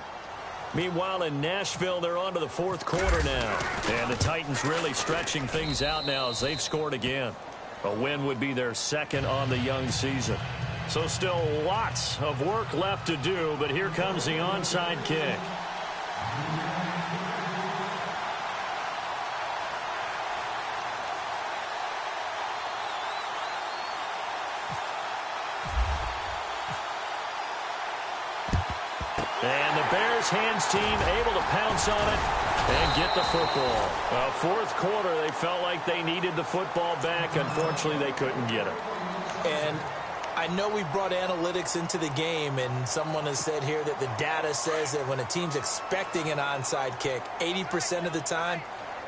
Meanwhile, in Nashville, they're on to the fourth quarter now. And the Titans really stretching things out now as they've scored again. A win would be their 2nd on the young season. So still lots of work left to do, but here comes the onside kick. And the Bears hands team able to pounce on it and get the football. Fourth quarter, they felt like they needed the football back. Unfortunately, they couldn't get it. And I know we brought analytics into the game, and someone has said here that the data says that when a team's expecting an onside kick, 80% of the time,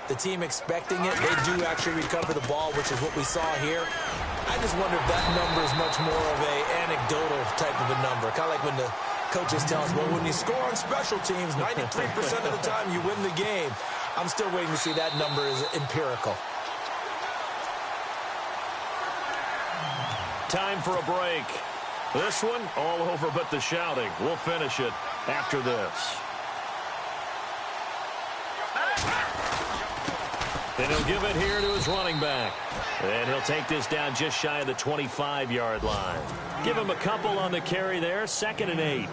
the team expecting it, they do actually recover the ball, which is what we saw here. I just wonder if that number is much more of a anecdotal type of a number, kind of like when the coaches tell us, well, when you score on special teams, 93% of the time you win the game. I'm still waiting to see that number is empirical. Time for a break. This one, all over but the shouting. We'll finish it after this. Then he'll give it here to his running back. And he'll take this down just shy of the 25-yard line. Give him a couple on the carry there, 2nd and 8.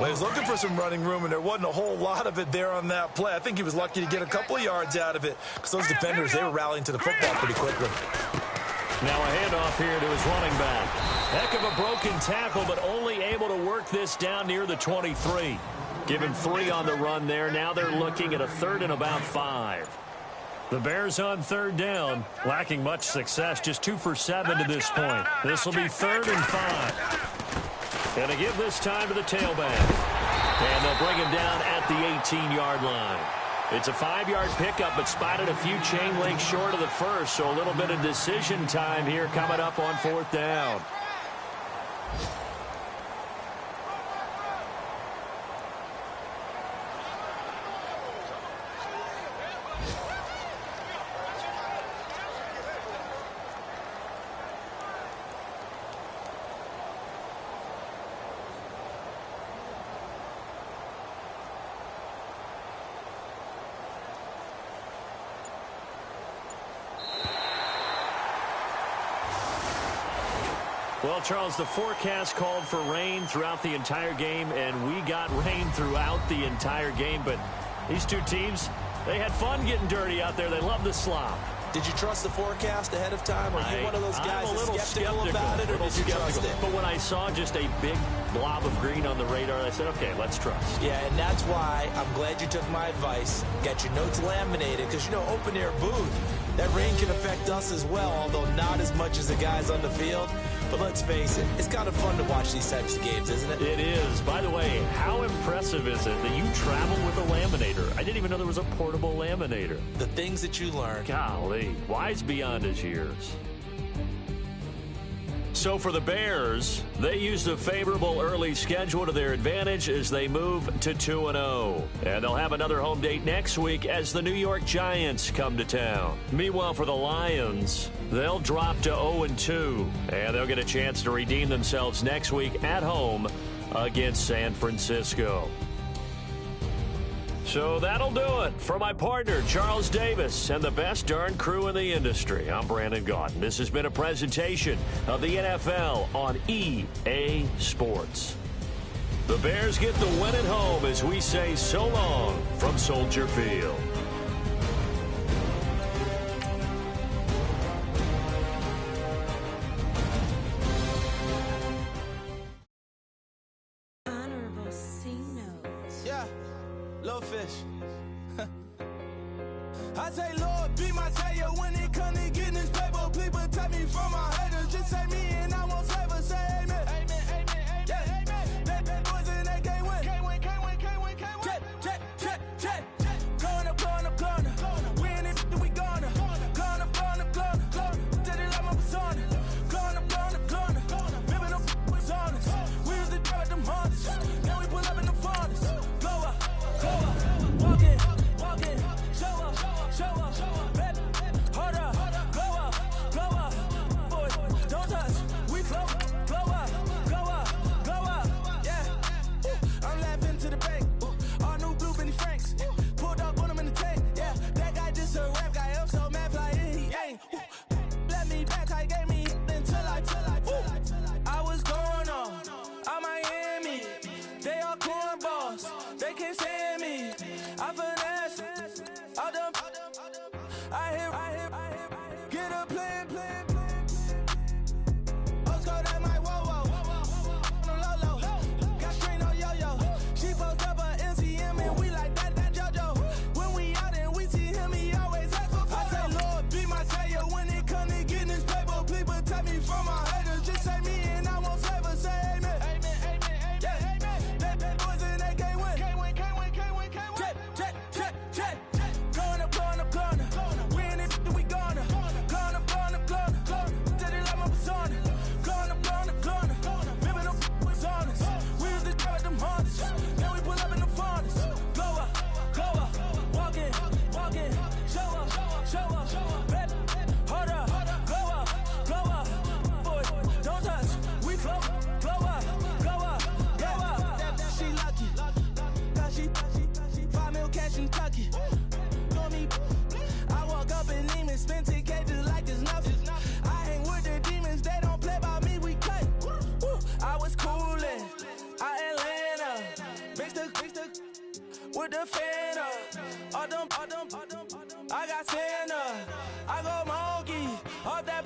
Well, he was looking for some running room, and there wasn't a whole lot of it there on that play. I think he was lucky to get a couple of yards out of it because those defenders, they were rallying to the football pretty quickly. Now a handoff here to his running back. Heck of a broken tackle, but only able to work this down near the 23. Give him 3 on the run there. Now they're looking at a 3rd and about 5. The Bears on 3rd down, lacking much success, just 2 for 7 to this point. This will be 3rd and 5. And to give this time to the tailback. And they'll bring him down at the 18-yard line. It's a 5-yard pickup, but spotted a few chain links short of the first, so a little bit of decision time here coming up on 4th down. Well, Charles, the forecast called for rain throughout the entire game, and we got rain throughout the entire game. But these two teams, they had fun getting dirty out there. They love the slop. Did you trust the forecast ahead of time? Are you one of those guys that's skeptical about it, or did you trust it? But when I saw just a big blob of green on the radar, I said, okay, let's trust. Yeah, and that's why I'm glad you took my advice. Get your notes laminated, because, you know, open-air booth, that rain can affect us as well, although not as much as the guys on the field. But let's face it, it's kind of fun to watch these types of games, isn't it? It is. By the way, how impressive is it that you travel with a laminator? I didn't even know there was a portable laminator. The things that you learn. Golly, wise beyond his years. So for the Bears, they used a favorable early schedule to their advantage as they move to 2-0. And they'll have another home date next week as the New York Giants come to town. Meanwhile, for the Lions, they'll drop to 0-2. And they'll get a chance to redeem themselves next week at home against San Francisco. So that'll do it for my partner, Charles Davis, and the best darn crew in the industry. I'm Brandon Gaudin. This has been a presentation of the NFL on EA Sports. The Bears get the win at home as we say so long from Soldier Field. I say, Lord, be my savior when it comes to getting this paper. People take me from my haters. Just say me and I won't save us. Say amen. Amen, amen, amen, yeah. Amen. That boys and they can't win. Can't win, can't win, can't win, can't win. Jet. Going up, going up, going up. We in it, we gonna. Going up, going up, going up. Did it like my persona. Going up, going up, going up. Living up was honest. We was the drug them hardest. Now we pull up in the farthest. Go up, walk in. Show up, baby, hold up, blow up, boys, don't touch, we flow up, yeah, I'm laughing to the bank, all new blue Benny Franks, pulled up on him in the tank, yeah, that guy just a rap guy, I'm so mad flying, he ain't, let me back, I gave me until I was going on Miami, they all cornballs, they can't stand me, I finesse, all them. I hear, get a plan. Oscar, that might whoa. No low. Got screen on yo-yo. She post up her MCM and we like that JoJo. When we out and we see him, he always ask for photo. I say, Lord, be my savior when it come to getting this paper. People take me from my haters. Just say me and I won't save us. Say amen. Amen, yeah. Amen. That boys and they can't win. Can't win. Jet. Going up. We in it, we gonna. Gonna. Did it like my persona. Gonna. Living up was honest. We was the drug them hardest. Now we pull up in the farthest. Go up, walk in. Show up, baby, hold up, blow up, boys, don't touch, we flow up, yeah, she lucky, cause she 5 mil cash in Kentucky. I walk up in demons, spend 10K just like it's nothing. I hang with the demons, they don't play by me, we cut. I was coolin', Atlanta, mixed with the Fanta. All them, I got Santa, I go monkey, all that.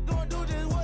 Gonna do just what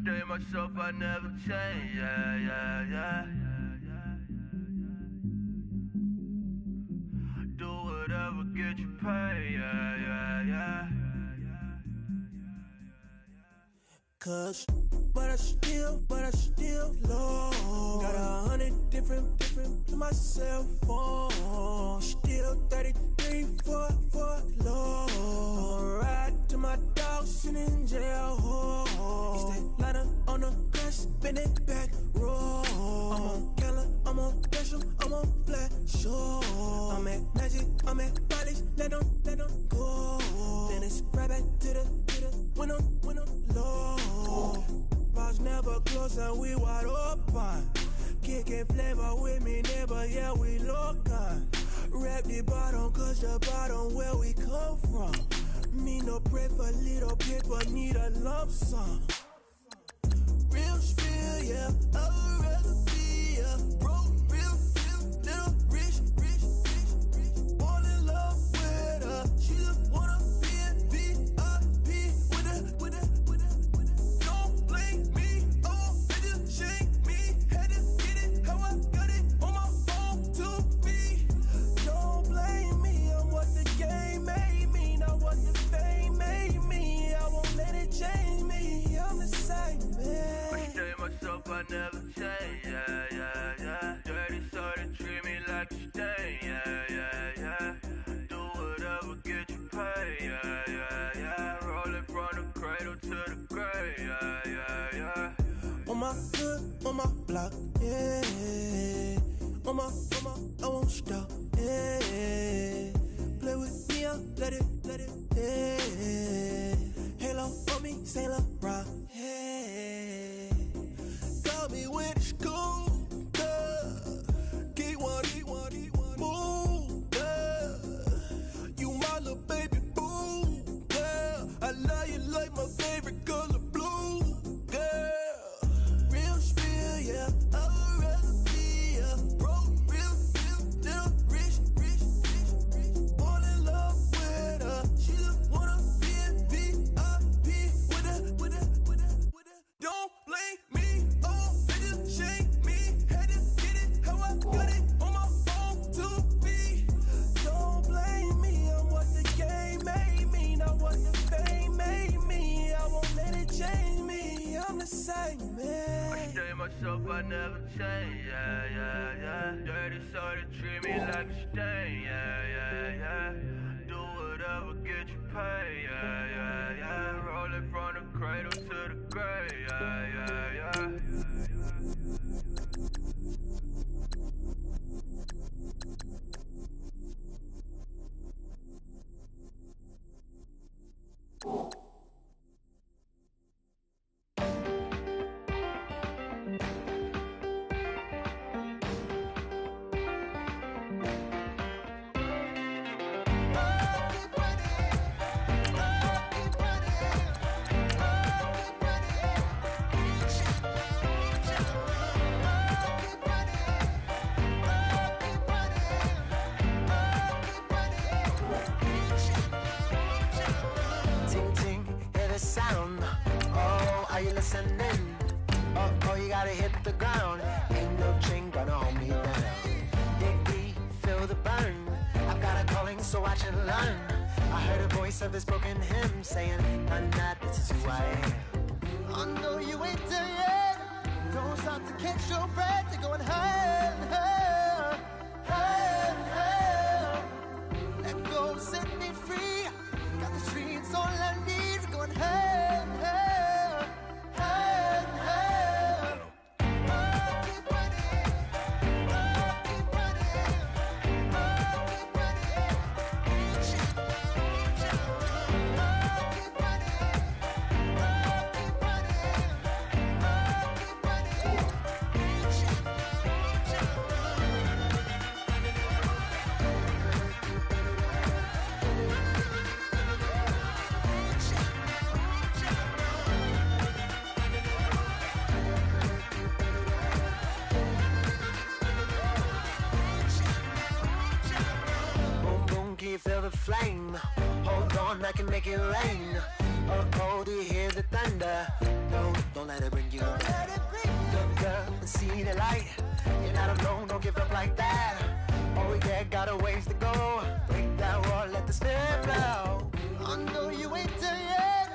stay myself, I never change, yeah. Do whatever, get you paid, yeah. Cause, but I still low. Got 100 different to my cell phone. Still 33 for low. I'ma ride to my dog sitting in jail. He's that liner on the grass, spin it back, roll. I'm on Keller, I'm on Gresham, I'm on Flat Shore. I'm at Magic, I'm at Bally's, let them go. Then it's right back to the when I'm low. Bars never close and we wide open. Kicking flavor with me, neighbor, yeah, we local. Rap the bottom, cause the bottom where we come from. Me no pray for little paper, need a lump sum. Real spill, yeah, I would rather be a broke, real, little rich. Fall in love with her, she just wanna be in VIP with her. Don't blame me, oh, bitch, shame me. Had to get it, how I got it on my phone to be. Don't blame me, I'm what the game made me, not what the fame made me. I won't let it change me, I'm the same, man. I stay myself, I never change, yeah. Dirty sort of treat me like a stain, yeah. Do whatever, get you paid, yeah. Rolling from the cradle to the grave, yeah. On my hood, on my block, yeah. On my, I won't stop, yeah. Play with me, I'll let it, yeah. Halo on me, Saint Laurent, yeah. Got me with the school, Keep one, move, you my little baby boo, girl. I love you like my favorite color blue, girl. Real spill, yeah, I would rather be a broke, real, little rich. Fall in love with her, she just wanna be in VIP with her. Don't blame me, oh, bitch, shame me. Had to get it, how I got it on my phone to be. Don't blame me, I'm what the game made me, not what the fame made me. I won't let it change me, I'm the same, man. I stay myself, I never change, yeah. Dirty sort of treat me like a stain, yeah. Do whatever, get you paid, yeah. Rolling from the cradle to the grave, yeah. Oh, you gotta hit the ground. Ain't no chain gonna hold me down. Dig deep, feel the burn. I've got a calling, so watch and learn. I heard a voice of this broken hymn saying, "I'm not, this is who I am." I know you ain't there yet. Don't stop to catch your breath. You're going higher, higher. Let go, set me free. Got the streets all I need. We're going higher. Flame, hold on, I can make it rain. Oh, do you hear the thunder? No, don't let it bring you back. Look up and see the light. You're not alone, don't give up like that. Oh yeah, got a ways to go. Break that wall, let the spirit flow. I know you ain't there yet.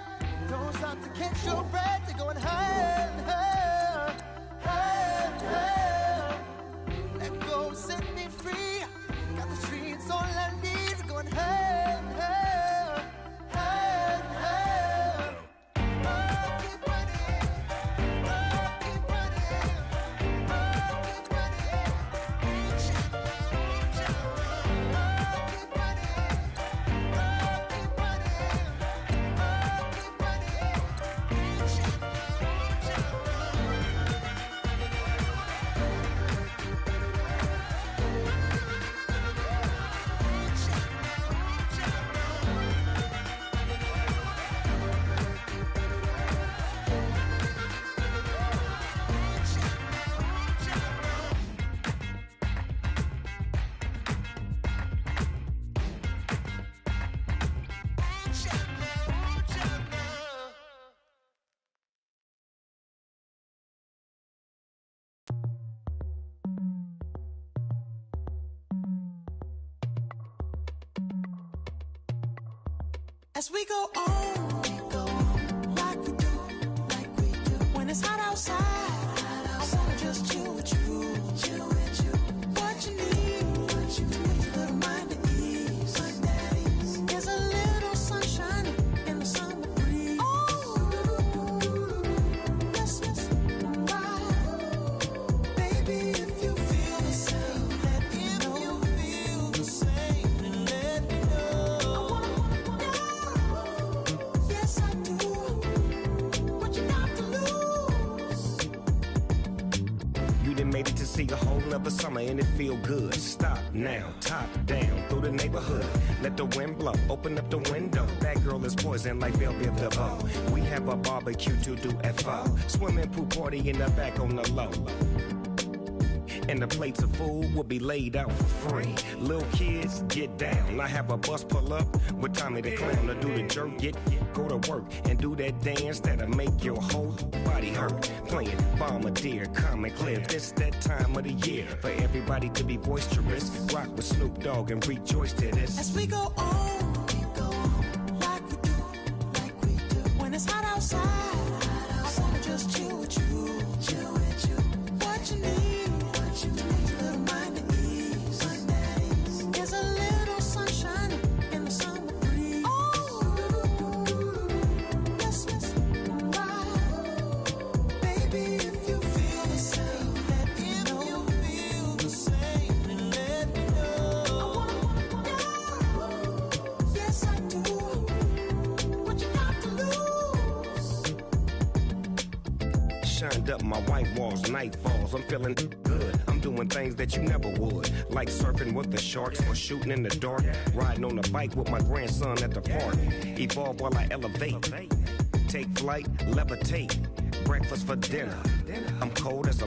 Don't stop to catch your breath. You're going higher, higher, higher, higher. Let go, set me free. Got the streets, all I need. We're going higher, higher, higher, higher. Oh, keep running. Oh, keep running. Oh, keep running. Reach out, reach out. Oh, keep running. Oh, keep running. Oh, keep running. Reach out, reach out. As we go on, like we do, when it's hot outside, I wanna just chill with you, what you need, to make your little mind at ease. There's a little sunshine in the summer breeze. Oh, yes, yes, right. Baby, if you feel the same, let me know. If you feel the same, let me know. Yes, I do. What you got to lose? You done made it to see a whole nother summer and it feel good. Stop now, top down through the neighborhood. Let the wind blow, open up the window. That girl is poison like Belleville the bow. We have a barbecue to do at 4. Swimming pool party in the back on the low. And the plates of food will be laid out for free. Little kids, get down. I have a bus pull up with Tommy the Clown to do the jerk. Go to work and do that dance that'll make your whole body hurt. Playing Bombardier, Common Cliff. It's that time of the year for everybody to be boisterous. Rock with Snoop Dogg and rejoice to this. As we go on, like we do, when it's hot outside, I wanna just chill with you, what you need, to make your little mind at ease. There's a little sunshine in the summer breeze. Oh, yes, yes, right. Baby, if you feel the same, let me know. If you feel the same, let me know. Yes, I do. What you got to lose? Shined up my white walls, night falls. I'm feeling good. I'm doing things that you never would, like surfing with the sharks or shooting in the dark. Riding on a bike with my grandson at the park. Evolve while I elevate. Take flight, levitate. Breakfast for dinner. I'm cold as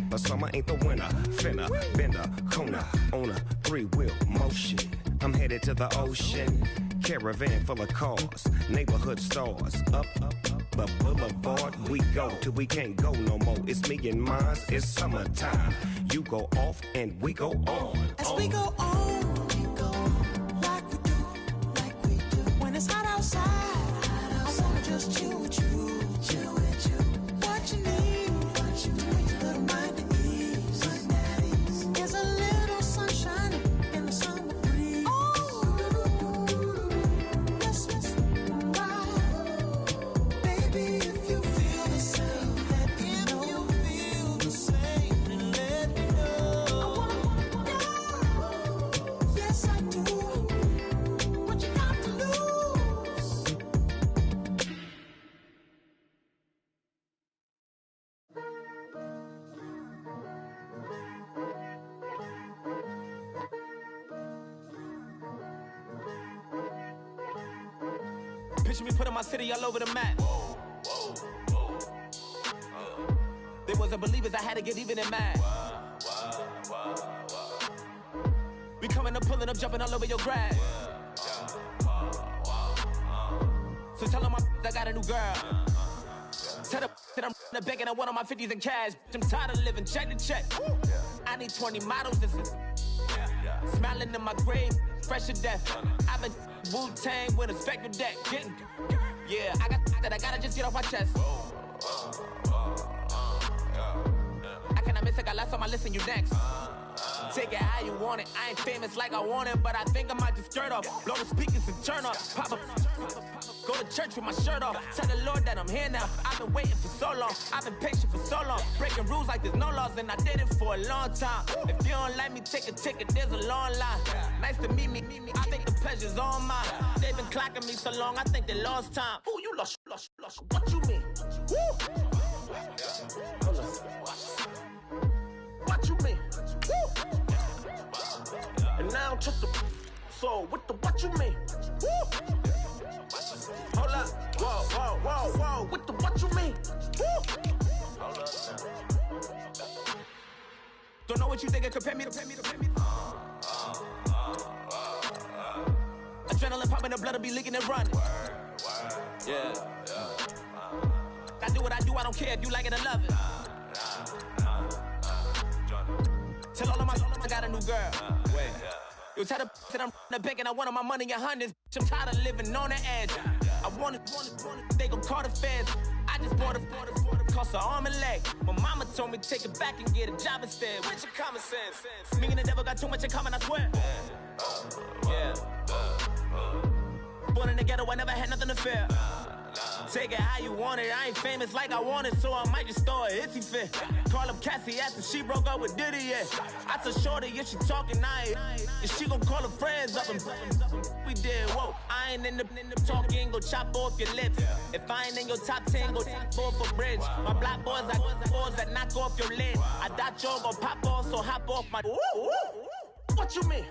but summer ain't the winter. Finna, bender, Kona, on a 3-wheel motion. I'm headed to the ocean. Caravan full of cars, neighborhood stars. Up the boulevard we go till we can't go no more. It's me and mine, it's summertime. You go off and we go on. As we go on, like we do, when it's hot outside, I wanna just chill with you, what you need, to make your little mind at ease. There's a little sunshine in the summer breeze. Oh, yes, yes, right. Baby, if you feel the same, let me know. If you feel the same, let me know. Yes, I do. What you got to lose? Picture me putting my city all over the map. They wasn't believers, I had to get even in mad. We coming up, pulling up, jumping all over your grass. So tell them I got a new girl. Tell the that I'm in the bank and I want all my 50s in cash. I'm tired of living check to check. I need 20 models. This is smiling in my grave, fresh to death. I've been Wu-Tang with a spectral deck. Getting, yeah, I gotta just get off my chest. I cannot miss it, got last on my list and you next. Take it how you want it. I ain't famous like I want it, but I think I might just skirt off. Blow the speakers and turn off. Pop up. Go to church with my shirt off. Tell the Lord that I'm here now. I've been waiting for so long. I've been patient for so long. Breaking rules like there's no laws, and I did it for a long time. If you don't like me, take a ticket. There's a long line. Nice to meet me. I think the pleasure's all mine. They've been clocking me so long, I think they lost time. Ooh, you lost. What you mean? Woo! What you mean? Woo! And now just the so what you mean? Woo! Hold up, whoa, with the what you mean? Woo! Hold up now. Don't know what you think, compare me to. Adrenaline popping, the blood will be leaking and running. Yeah. I do what I do, I don't care if you like it or love it. Tell all of my I got a new girl. Wait. You tell the that I'm in the bank and I want all my money in hundreds. I'm tired of living on the edge. I want it, they gon' call the feds. I just bought a cost an arm and leg. My mama told me take it back and get a job instead. Where's your common sense? Me and the devil got too much in common, I swear. Yeah. Born in the ghetto, I never had nothing to fear. Take it how you want it. I ain't famous like I want it, so I might just throw it if he fit. Call up Cassie after she broke up with Diddy, yeah. I told Shorty if she talking, if she gon' call her friends up and we did, whoa. I ain't in the talking, go chop off your lips. If I ain't in your top 10, go top 4 for bridge. My black boys, I got boys that knock off your lid. I thought y'all gon' pop off, so hop off my. What you mean?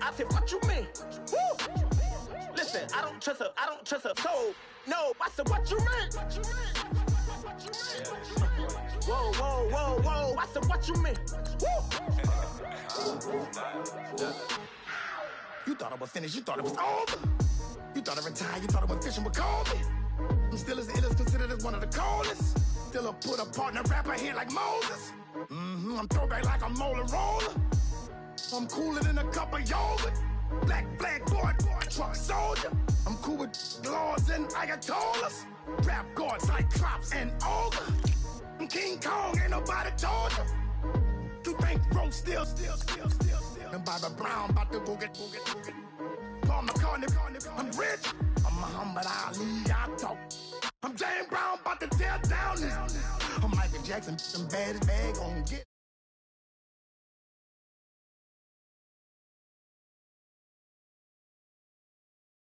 I said, what you mean? Woo! Listen, I don't trust her soul. No, I said, what you mean? Whoa. I said, what you mean? Woo! You thought I was finished, you thought it was over. You thought I retired, you thought I went fishing with Kobe. I'm still as ill as considered as one of the coldest. Still a put a partner rapper here like Moses. I'm throwback like a molar roller. I'm cooler than a cup of yogurt. Black flag boy, truck soldier. I'm cool with laws and Ayatollahs. Rap gods like Klops and Ogre. I'm King Kong, ain't nobody told you. You think Rose still. And Bobby Brown about to go get. Paul McCartney, I'm rich. I'm Muhammad Ali, I talk. I'm James Brown, about to tear down this. I'm Michael Jackson, them bad as bag gon' get.